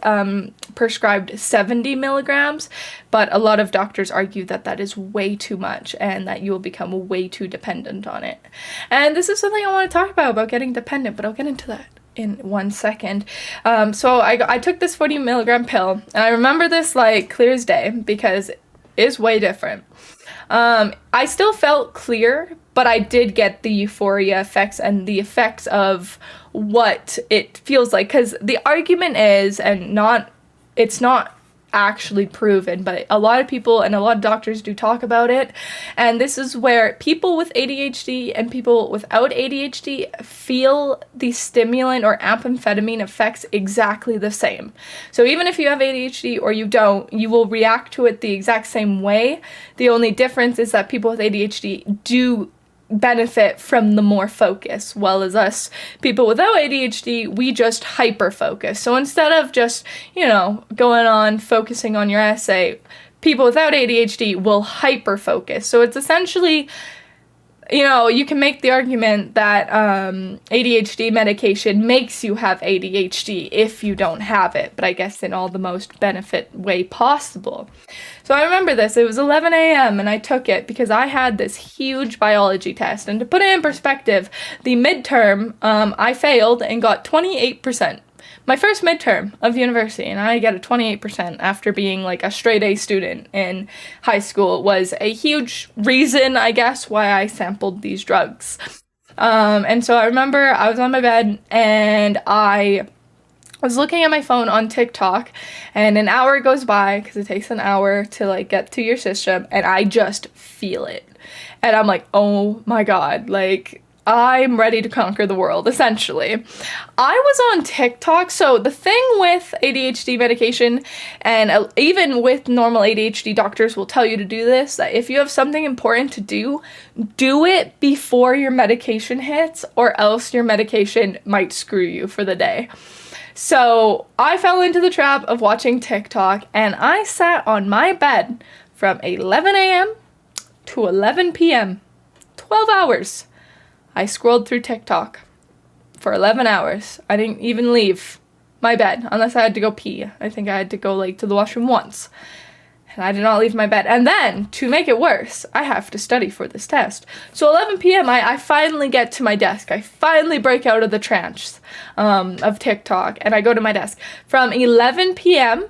prescribed 70 milligrams, but a lot of doctors argue that that is way too much and that you will become way too dependent on it. And this is something I want to talk about getting dependent, but I'll get into that in 1 second. So I took this 40 milligram pill, and I remember this like clear as day because it's way different. I still felt clear, but I did get the euphoria effects and the effects of what it feels like. Because the argument is, it's not actually proven, but a lot of people and a lot of doctors do talk about it. And this is where people with ADHD and people without ADHD feel the stimulant or amphetamine effects exactly the same. So even if you have ADHD or you don't, you will react to it the exact same way. The only difference is that people with ADHD do benefit from the more focus, while as us people without ADHD, we just hyper focus. So instead of just going on focusing on your essay, people without ADHD will hyper focus. So it's essentially, you can make the argument that ADHD medication makes you have ADHD if you don't have it, but I guess in all the most benefit way possible. So I remember this, it was 11 a.m. and I took it because I had this huge biology test. And to put it in perspective, the midterm, I failed and got 28%. My first midterm of university, and I got a 28% after being like a straight A student in high school, was a huge reason, I guess, why I sampled these drugs. And so I remember I was on my bed and I was looking at my phone on TikTok, and an hour goes by because it takes an hour to like get to your system, and I just feel it. And I'm like, oh my God, like I'm ready to conquer the world, essentially. I was on TikTok, so the thing with ADHD medication, and even with normal ADHD, doctors will tell you to do this, that if you have something important to do, do it before your medication hits, or else your medication might screw you for the day. So I fell into the trap of watching TikTok, and I sat on my bed from 11 a.m. to 11 p.m. 12 hours. I scrolled through TikTok for 11 hours. I didn't even leave my bed unless I had to go pee. I think I had to go to the washroom once. And I did not leave my bed. And then, to make it worse, I have to study for this test. So 11 p.m., I finally get to my desk. I finally break out of the trance of TikTok, and I go to my desk. From 11 p.m.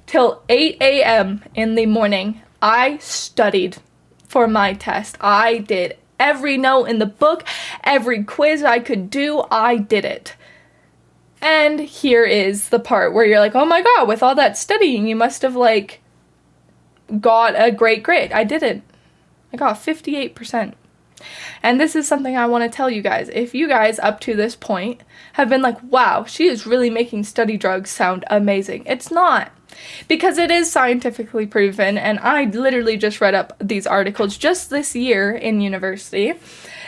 till 8 a.m. in the morning, I studied for my test. I did every note in the book, every quiz I could do, I did it. And here is the part where you're like, oh my god, with all that studying, you must have got a great grade. I didn't. I got 58%. And this is something I want to tell you guys. If you guys up to this point have been like, wow, she is really making study drugs sound amazing. It's not. Because it is scientifically proven, and I literally just read up these articles just this year in university,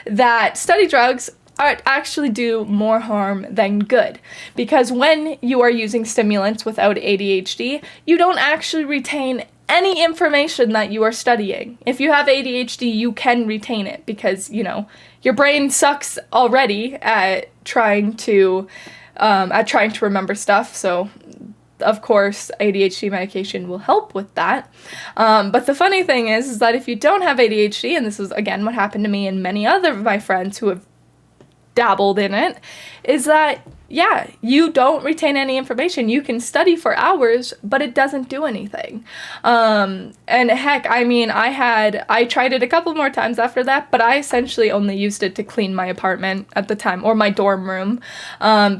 that study drugs actually do more harm than good. Because when you are using stimulants without ADHD, you don't actually retain any information that you are studying. If you have ADHD, you can retain it because, your brain sucks already at trying to remember stuff, so of course, ADHD medication will help with that. But the funny thing is that if you don't have ADHD, and this is, again, what happened to me and many other of my friends who have dabbled in it, is that, you don't retain any information. You can study for hours, but it doesn't do anything. And heck, I tried it a couple more times after that, but I essentially only used it to clean my apartment at the time, or my dorm room,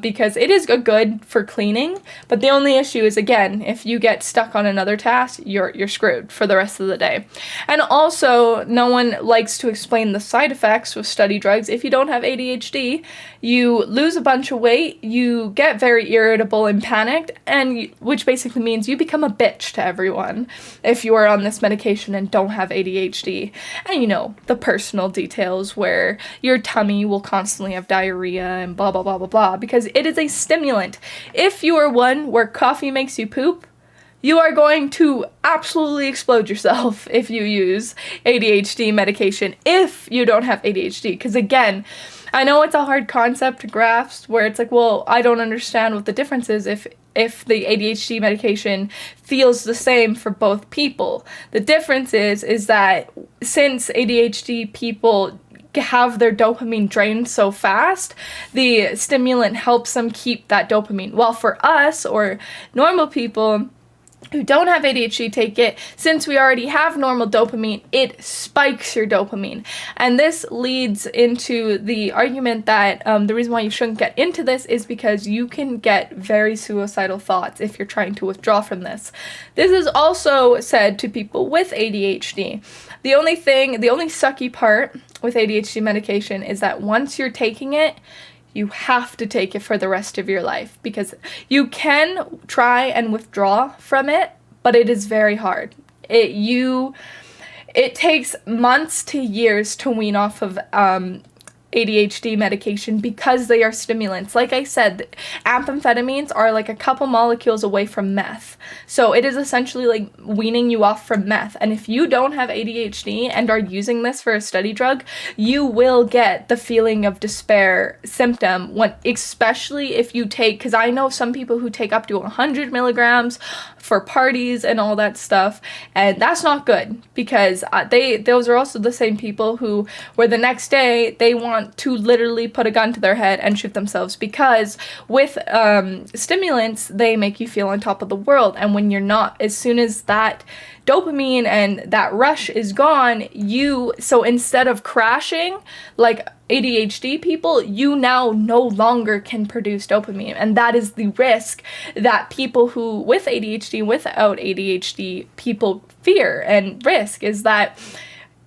because it is good for cleaning, but the only issue is, again, if you get stuck on another task, you're screwed for the rest of the day. And also, no one likes to explain the side effects with study drugs. If you don't have ADHD, you lose a bunch of weight, you get very irritable and panicked, and which basically means you become a bitch to everyone if you are on this medication and don't have ADHD. And the personal details where your tummy will constantly have diarrhea and blah, blah, blah, blah, blah, because it is a stimulant. If you are one where coffee makes you poop, you are going to absolutely explode yourself if you use ADHD medication if you don't have ADHD. Because again, I know it's a hard concept to grasp where it's like, well, I don't understand what the difference is if the ADHD medication feels the same for both people. The difference is that since ADHD people have their dopamine drained so fast, the stimulant helps them keep that dopamine. While for us, or normal people who don't have ADHD take it, since we already have normal dopamine, it spikes your dopamine. And this leads into the argument that the reason why you shouldn't get into this is because you can get very suicidal thoughts if you're trying to withdraw from this. This is also said to people with ADHD. The only sucky part with ADHD medication is that once you're taking it, you have to take it for the rest of your life, because you can try and withdraw from it, but it is very hard. It takes months to years to wean off of ADHD medication because they are stimulants. Like I said, amphetamines are a couple molecules away from meth. So it is essentially weaning you off from meth. And if you don't have ADHD and are using this for a study drug, you will get the feeling of despair symptom, especially if you take, because I know some people who take up to 100 milligrams for parties and all that stuff, and that's not good, because those are also the same people where the next day they want to literally put a gun to their head and shoot themselves, because with stimulants, they make you feel on top of the world, and when you're not, as soon as that dopamine and that rush is gone, so instead of crashing like ADHD people, you now no longer can produce dopamine. And that is the risk that people who with ADHD, without ADHD people fear and risk, is that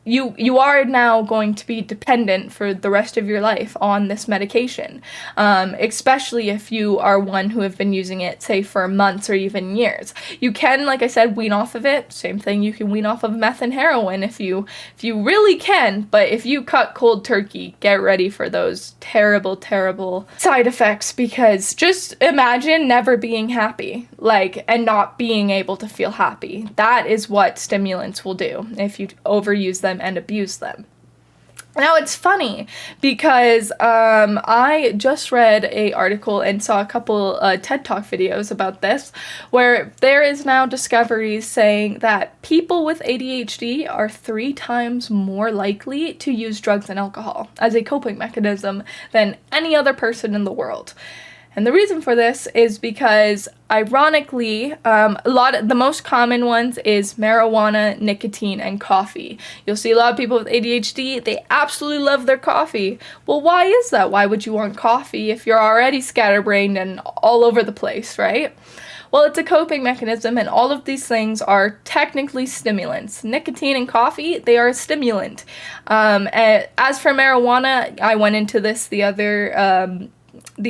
you are now going to be dependent for the rest of your life on this medication, especially if you are one who have been using it, say, for months or even years. You can, like I said, wean off of it. Same thing, you can wean off of meth and heroin if you really can, but if you cut cold turkey, get ready for those terrible, terrible side effects, because just imagine never being happy, and not being able to feel happy. That is what stimulants will do if you overuse them and abuse them. Now, it's funny because I just read an article and saw a couple TED Talk videos about this, where there is now discoveries saying that people with ADHD are 3 times more likely to use drugs and alcohol as a coping mechanism than any other person in the world. And the reason for this is because, ironically, the most common ones is marijuana, nicotine, and coffee. You'll see a lot of people with ADHD, they absolutely love their coffee. Well, why is that? Why would you want coffee if you're already scatterbrained and all over the place, right? Well, it's a coping mechanism, and all of these things are technically stimulants. Nicotine and coffee, they are a stimulant. And as for marijuana, I went into this the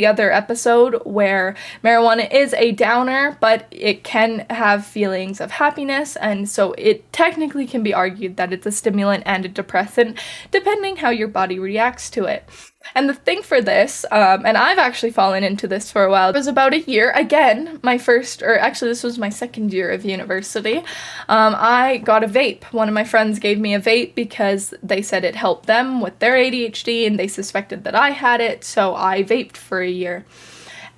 other episode, where marijuana is a downer, but it can have feelings of happiness, and so it technically can be argued that it's a stimulant and a depressant, depending how your body reacts to it. And the thing for this, and I've actually fallen into this for a while, it was about a year, again, this was my second year of university, I got a vape. One of my friends gave me a vape because they said it helped them with their ADHD, and they suspected that I had it, so I vaped for a year.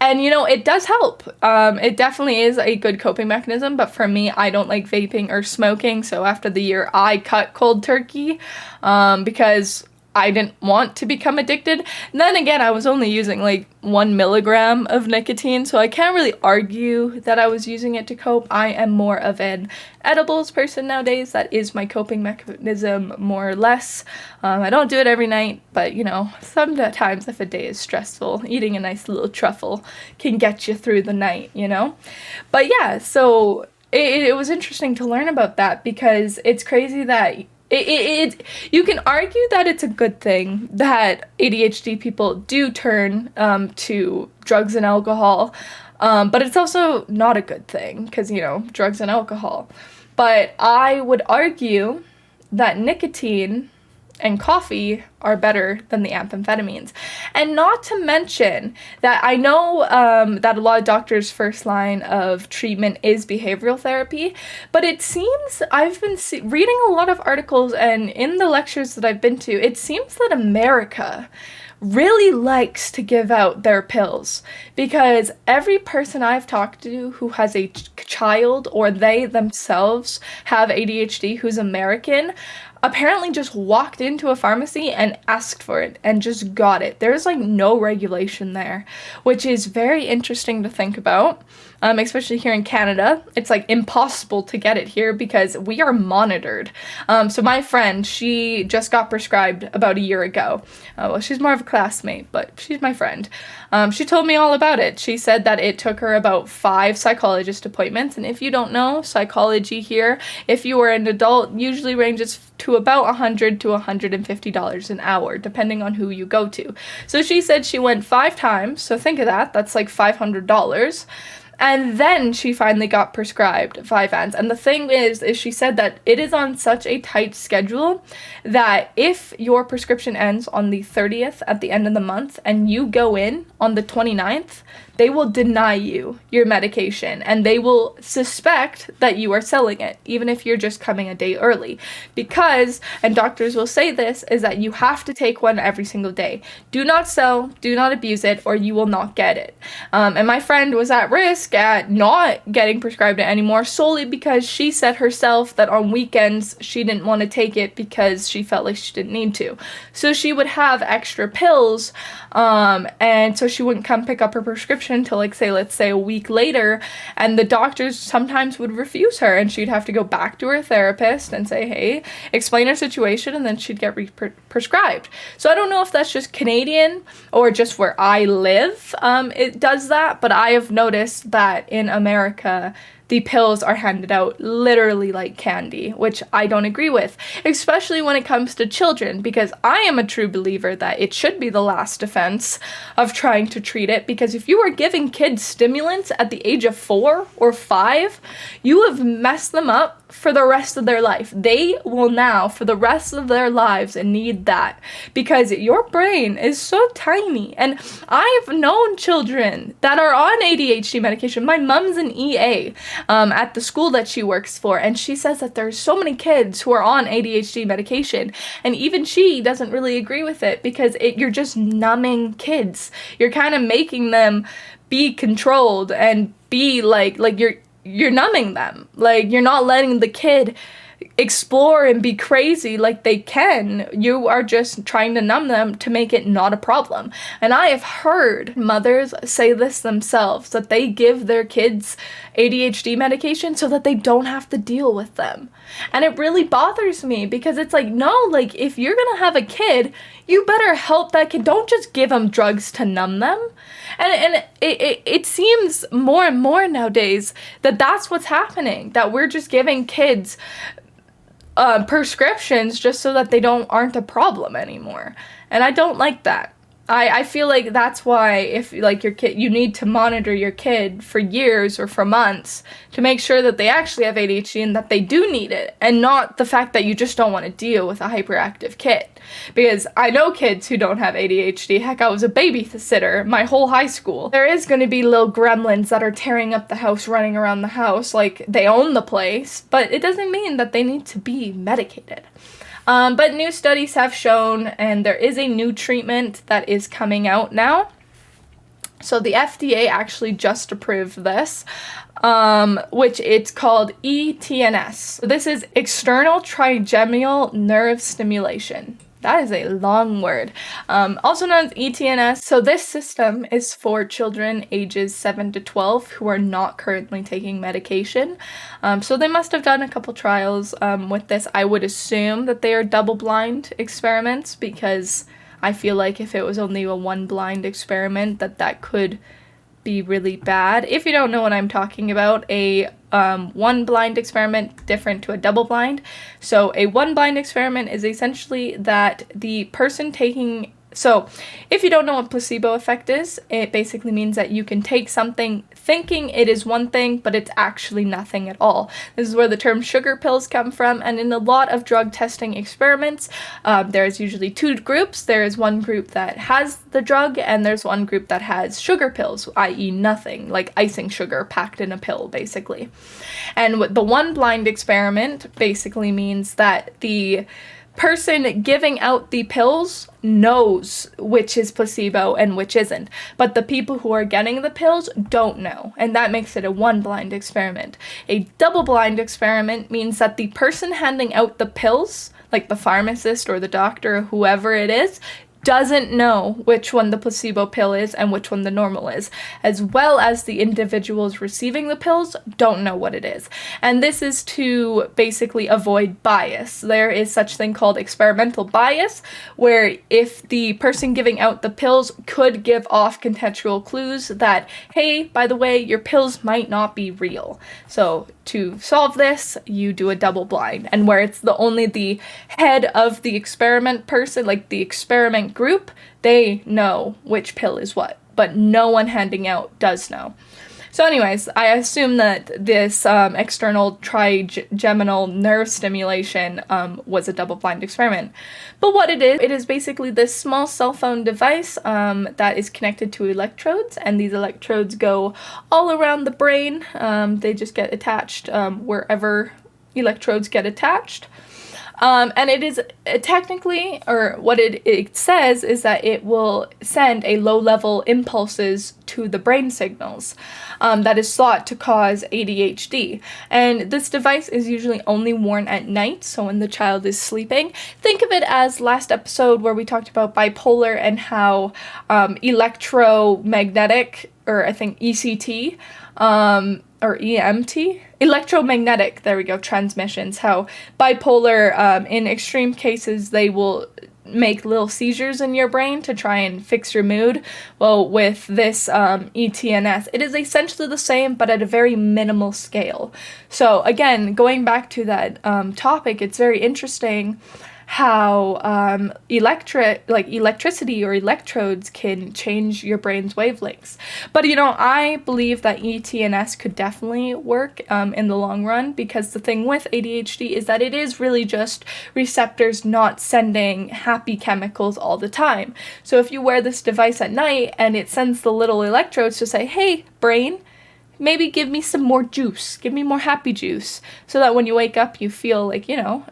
And, it does help. It definitely is a good coping mechanism, but for me, I don't like vaping or smoking, so after the year, I cut cold turkey, because I didn't want to become addicted. And then again, I was only using 1 milligram of nicotine, so I can't really argue that I was using it to cope. I am more of an edibles person nowadays. That is my coping mechanism, more or less. I don't do it every night, but sometimes if a day is stressful, eating a nice little truffle can get you through the night, But yeah, so it was interesting to learn about that, because it's crazy that you can argue that it's a good thing that ADHD people do turn to drugs and alcohol, but it's also not a good thing, because, drugs and alcohol. But I would argue that nicotine and coffee are better than the amphetamines. And not to mention that I know that a lot of doctors' first line of treatment is behavioral therapy, but it seems, I've been reading a lot of articles, and in the lectures that I've been to, it seems that America really likes to give out their pills, because every person I've talked to who has a child, or they themselves have ADHD, who's American, apparently just walked into a pharmacy and asked for it and just got it. There's no regulation there, which is very interesting to think about, especially here in Canada. It's impossible to get it here because we are monitored. So my friend, she just got prescribed about a year ago. Well, she's more of a classmate, but she's my friend. She told me all about it. She said that it took her about 5 psychologist appointments, and if you don't know, psychology here, if you are an adult, usually ranges to about $100 to $150 an hour, depending on who you go to. So she said she went 5 times, so think of that, that's $500. And then she finally got prescribed Vyvanse. And the thing is she said that it is on such a tight schedule that if your prescription ends on the 30th at the end of the month and you go in on the 29th, they will deny you your medication, and they will suspect that you are selling it, even if you're just coming a day early. Because, and doctors will say this, is that you have to take one every single day. Do not sell, do not abuse it, or you will not get it. And my friend was at risk at not getting prescribed it anymore, solely because she said herself that on weekends she didn't want to take it because she felt like she didn't need to. So she would have extra pills, and so she wouldn't come pick up her prescription until let's say a week later, and the doctors sometimes would refuse her, and she'd have to go back to her therapist and say, hey, explain her situation, and then she'd get prescribed. So I don't know if that's just Canadian or just where I live, it does that, but I have noticed that in America the pills are handed out literally like candy, which I don't agree with, especially when it comes to children, because I am a true believer that it should be the last defense of trying to treat it, because if you are giving kids stimulants at the age of 4 or 5, you have messed them up for the rest of their life. They will now, for the rest of their lives, need that, because your brain is so tiny. And I've known children that are on ADHD medication. My mom's an EA at the school that she works for, and she says that there's so many kids who are on ADHD medication, and even she doesn't really agree with it, because you're just numbing kids. You're kind of making them be controlled and be like you're numbing them. Like, you're not letting the kid explore and be crazy like they can. You are just trying to numb them to make it not a problem. And I have heard mothers say this themselves, that they give their kids ADHD medication so that they don't have to deal with them. And it really bothers me, because it's like, no, like, if you're gonna have a kid, you better help that kid. Don't just give them drugs to numb them. And it seems more and more nowadays that that's what's happening, that we're just giving kids prescriptions just so that they aren't a problem anymore. And I don't like that. I feel like that's why, if like your kid, you need to monitor your kid for years or for months to make sure that they actually have ADHD and that they do need it, and not the fact that you just don't want to deal with a hyperactive kid. Because I know kids who don't have ADHD. Heck, I was a babysitter my whole high school. There is going to be little gremlins that are tearing up the house, running around the house like they own the place, but it doesn't mean that they need to be medicated. But new studies have shown, and there is a new treatment that is coming out now. So the FDA actually just approved this, which it's called ETNS. This is external trigeminal nerve stimulation. That is a long word. Also known as ETNS. So this system is for children ages 7 to 12 who are not currently taking medication. So they must have done a couple trials with this. I would assume that they are double-blind experiments, because I feel like if it was only a one-blind experiment, that could be really bad. If you don't know what I'm talking about, a one blind experiment different to a double blind. So a one blind experiment is essentially that the person taking, so if you don't know what placebo effect is, it basically means that you can take something thinking it is one thing, but it's actually nothing at all. This is where the term sugar pills come from, and in a lot of drug testing experiments, there's usually two groups. There is one group that has the drug, and there's one group that has sugar pills, i.e. nothing, like icing sugar packed in a pill, basically. And the one blind experiment basically means that the person giving out the pills knows which is placebo and which isn't, but the people who are getting the pills don't know, and that makes it a one blind experiment. A double blind experiment means that the person handing out the pills, like the pharmacist or the doctor or whoever it is, doesn't know which one the placebo pill is and which one the normal is, as well as the individuals receiving the pills don't know what it is. And this is to basically avoid bias. There is such thing called experimental bias, where if the person giving out the pills could give off contextual clues that, hey, by the way, your pills might not be real. So to solve this, you do a double blind, and where it's only the head of the experiment person, like the experiment group, they know which pill is what, but no one handing out does know. So anyways, I assume that this external trigeminal nerve stimulation was a double-blind experiment. But what it is basically this small cell phone device that is connected to electrodes, and these electrodes go all around the brain. They just get attached wherever electrodes get attached. And it is technically, or what it says is that it will send a low-level impulses to the brain signals that is thought to cause ADHD. And this device is usually only worn at night, so when the child is sleeping. Think of it as last episode where we talked about bipolar and how electromagnetic, or I think ECT, or EMT, electromagnetic, there we go, transmissions, how bipolar, in extreme cases, they will make little seizures in your brain to try and fix your mood. Well, with this ETNS, it is essentially the same, but at a very minimal scale. So again, going back to that topic, it's very interesting how electricity or electrodes can change your brain's wavelengths. But I believe that ETNS could definitely work in the long run, because the thing with ADHD is that it is really just receptors not sending happy chemicals all the time. So if you wear this device at night and it sends the little electrodes to say, hey, brain, maybe give me some more juice, give me more happy juice, so that when you wake up you feel like,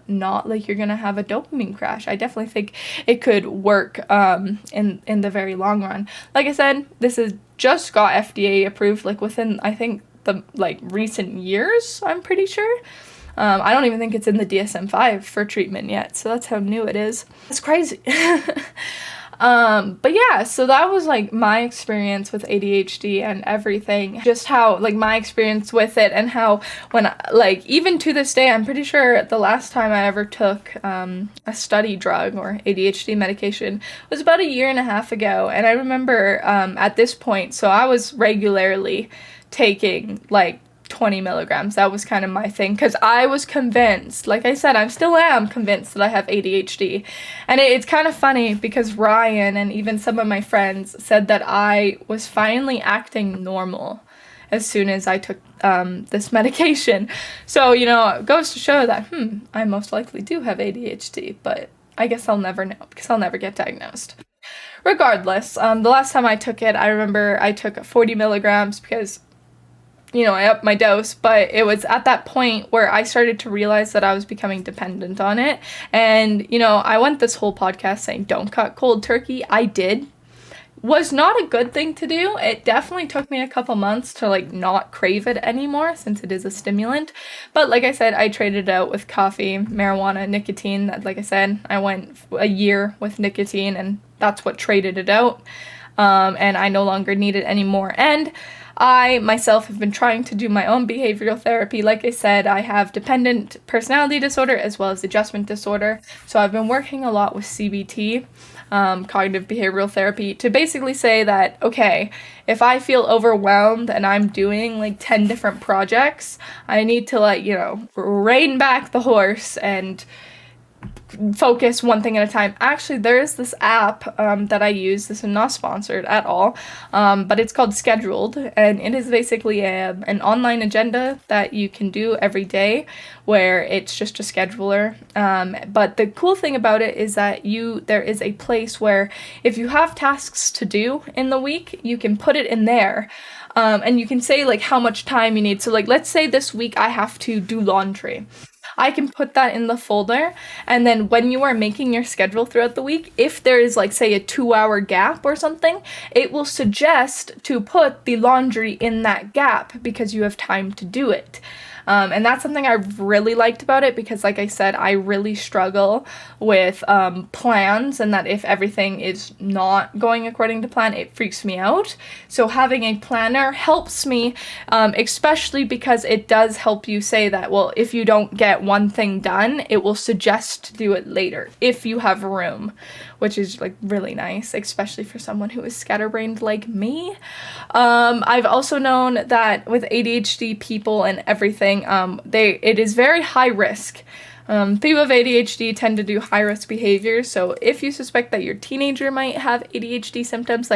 not like you're gonna have a dopamine crash. I definitely think it could work in the very long run. Like I said, this is just got FDA approved like within, I think, the recent years, I'm pretty sure. I don't even think it's in the DSM-5 for treatment yet, so that's how new it is. It's crazy. But yeah, so that was my experience with ADHD and everything. Just how my experience with it, and how when even to this day, I'm pretty sure the last time I ever took a study drug or ADHD medication was about 1.5 years ago. And I remember at this point, so I was regularly taking 20 milligrams. That was kind of my thing, because I was convinced, like I said, I still am convinced that I have ADHD. And it's kind of funny because Ryan and even some of my friends said that I was finally acting normal as soon as I took this medication. So, it goes to show that, I most likely do have ADHD, but I guess I'll never know because I'll never get diagnosed. Regardless, the last time I took it, I remember I took 40 milligrams because I upped my dose, but it was at that point where I started to realize that I was becoming dependent on it. And, I went this whole podcast saying don't cut cold turkey. I did. Was not a good thing to do. It definitely took me a couple months to not crave it anymore, since it is a stimulant. But like I said, I traded it out with coffee, marijuana, nicotine. Like I said, I went 1 year with nicotine, and that's what traded it out. And I no longer need it anymore. And I myself have been trying to do my own behavioral therapy. Like I said, I have dependent personality disorder as well as adjustment disorder. So I've been working a lot with CBT, cognitive behavioral therapy, to basically say that, okay, if I feel overwhelmed and I'm doing 10 different projects, I need to rein back the horse and focus one thing at a time. Actually, there is this app that I use. This is not sponsored at all, but it's called Scheduled, and it is basically an online agenda that you can do every day, where it's just a scheduler. But the cool thing about it is that there is a place where if you have tasks to do in the week, you can put it in there. And you can say how much time you need. So let's say this week I have to do laundry. I can put that in the folder, and then when you are making your schedule throughout the week, if there is say a 2-hour gap or something, it will suggest to put the laundry in that gap because you have time to do it. And that's something I really liked about it, because like I said, I really struggle with plans, and that if everything is not going according to plan, it freaks me out. So having a planner helps me, especially because it does help you say that, well, if you don't get one thing done, it will suggest to do it later if you have room, which is really nice, especially for someone who is scatterbrained like me. I've also known that with ADHD people and everything, it is very high risk. People with ADHD tend to do high-risk behaviors, so if you suspect that your teenager might have ADHD symptoms,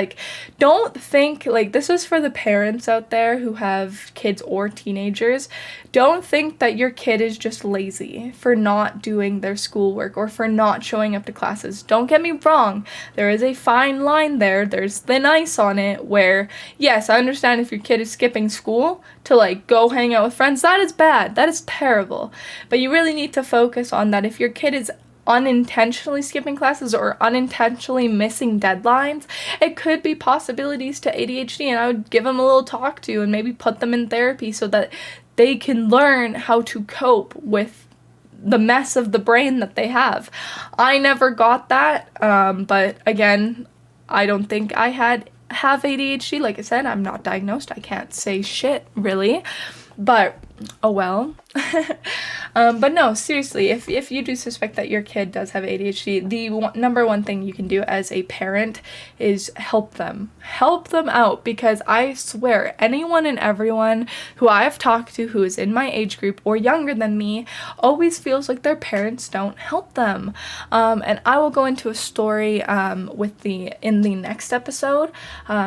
don't think, this is for the parents out there who have kids or teenagers, don't think that your kid is just lazy for not doing their schoolwork or for not showing up to classes. Don't get me wrong, there is a fine line there, there's thin ice on it, where, yes, I understand if your kid is skipping school to go hang out with friends, that is bad, that is terrible, but you really need to focus on that. If your kid is unintentionally skipping classes or unintentionally missing deadlines, it could be possibilities to ADHD, and I would give them a little talk to and maybe put them in therapy so that they can learn how to cope with the mess of the brain that they have. I never got that, but again, I don't think I have ADHD. Like I said, I'm not diagnosed. I can't say shit, really. But, oh well. But no, seriously, if you do suspect that your kid does have ADHD, the number one thing you can do as a parent is help them. Help them out, because I swear, anyone and everyone who I have talked to who is in my age group or younger than me always feels like their parents don't help them. And I will go into a story in the next episode.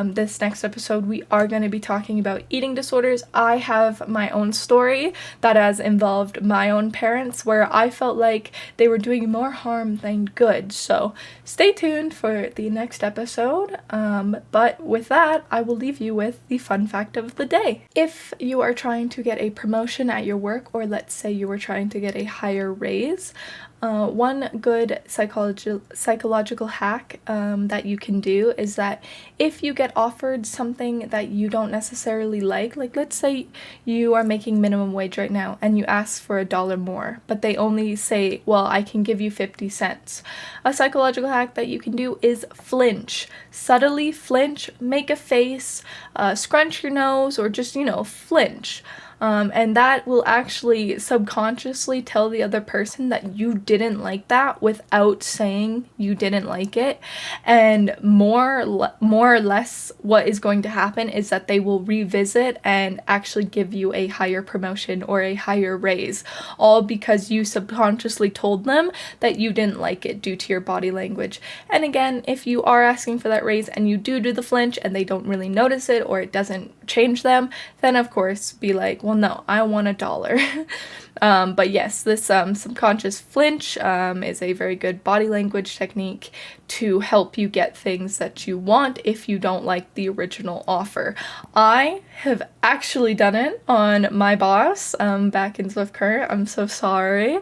This next episode, we are going to be talking about eating disorders. I have my own story that has involved my own parents where I felt like they were doing more harm than good. So stay tuned for the next episode. But with that, I will leave you with the fun fact of the day. If you are trying to get a promotion at your work, or let's say you were trying to get a higher raise, one good psychological hack that you can do is that if you get offered something that you don't necessarily like let's say you are making minimum wage right now and you ask for $1 more, but they only say, well, I can give you 50 cents. A psychological hack that you can do is flinch. Subtly flinch, make a face, scrunch your nose, or just, flinch. And that will actually subconsciously tell the other person that you didn't like that without saying you didn't like it. And more or less what is going to happen is that they will revisit and actually give you a higher promotion or a higher raise, all because you subconsciously told them that you didn't like it due to your body language. And again, if you are asking for that raise and you do the flinch and they don't really notice it or it doesn't change them, then of course be like, well, no, I want $1. But yes, this subconscious flinch is a very good body language technique to help you get things that you want if you don't like the original offer. I have actually done it on my boss back in Swift Current. I'm so sorry,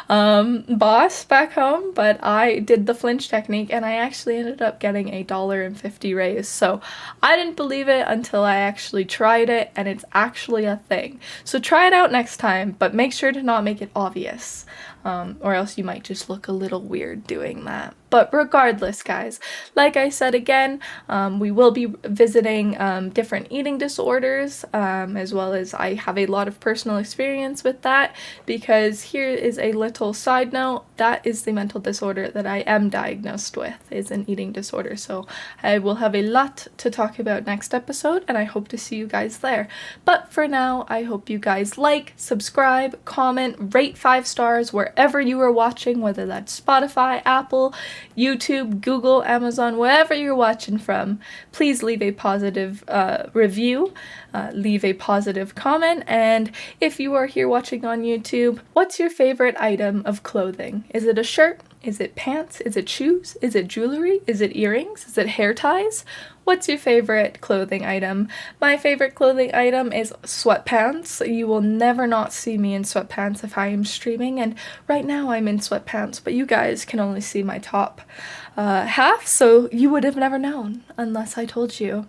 boss back home, but I did the flinch technique and I actually ended up getting a $1.50 raise. So I didn't believe it until I actually tried it, and it's actually a thing. So try it out next time, but make sure to not make it obvious, or else you might just look a little weird doing that. But regardless, guys, like I said again, we will be visiting different eating disorders, as well as I have a lot of personal experience with that, because here is a little side note. That is the mental disorder that I am diagnosed with, is an eating disorder. So I will have a lot to talk about next episode, and I hope to see you guys there. But for now, I hope you guys like, subscribe, comment, rate 5 stars wherever you are watching, whether that's Spotify, Apple, YouTube, Google, Amazon, wherever you're watching from. Please leave a positive review, leave a positive comment, and if you are here watching on YouTube, what's your favorite item of clothing? Is it a shirt? Is it pants? Is it shoes? Is it jewelry? Is it earrings? Is it hair ties? What's your favorite clothing item? My favorite clothing item is sweatpants. You will never not see me in sweatpants if I am streaming, and right now I'm in sweatpants, but you guys can only see my top half, so you would have never known unless I told you.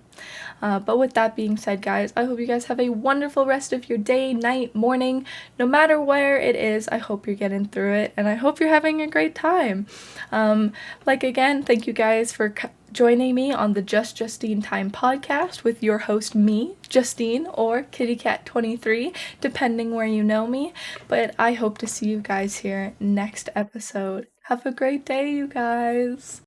But with that being said, guys, I hope you guys have a wonderful rest of your day, night, morning, no matter where it is. I hope you're getting through it, and I hope you're having a great time. Again, thank you guys for joining me on the Just Justine Time Podcast with your host, me, Justine, or KittyCat23, depending where you know me. But I hope to see you guys here next episode. Have a great day, you guys.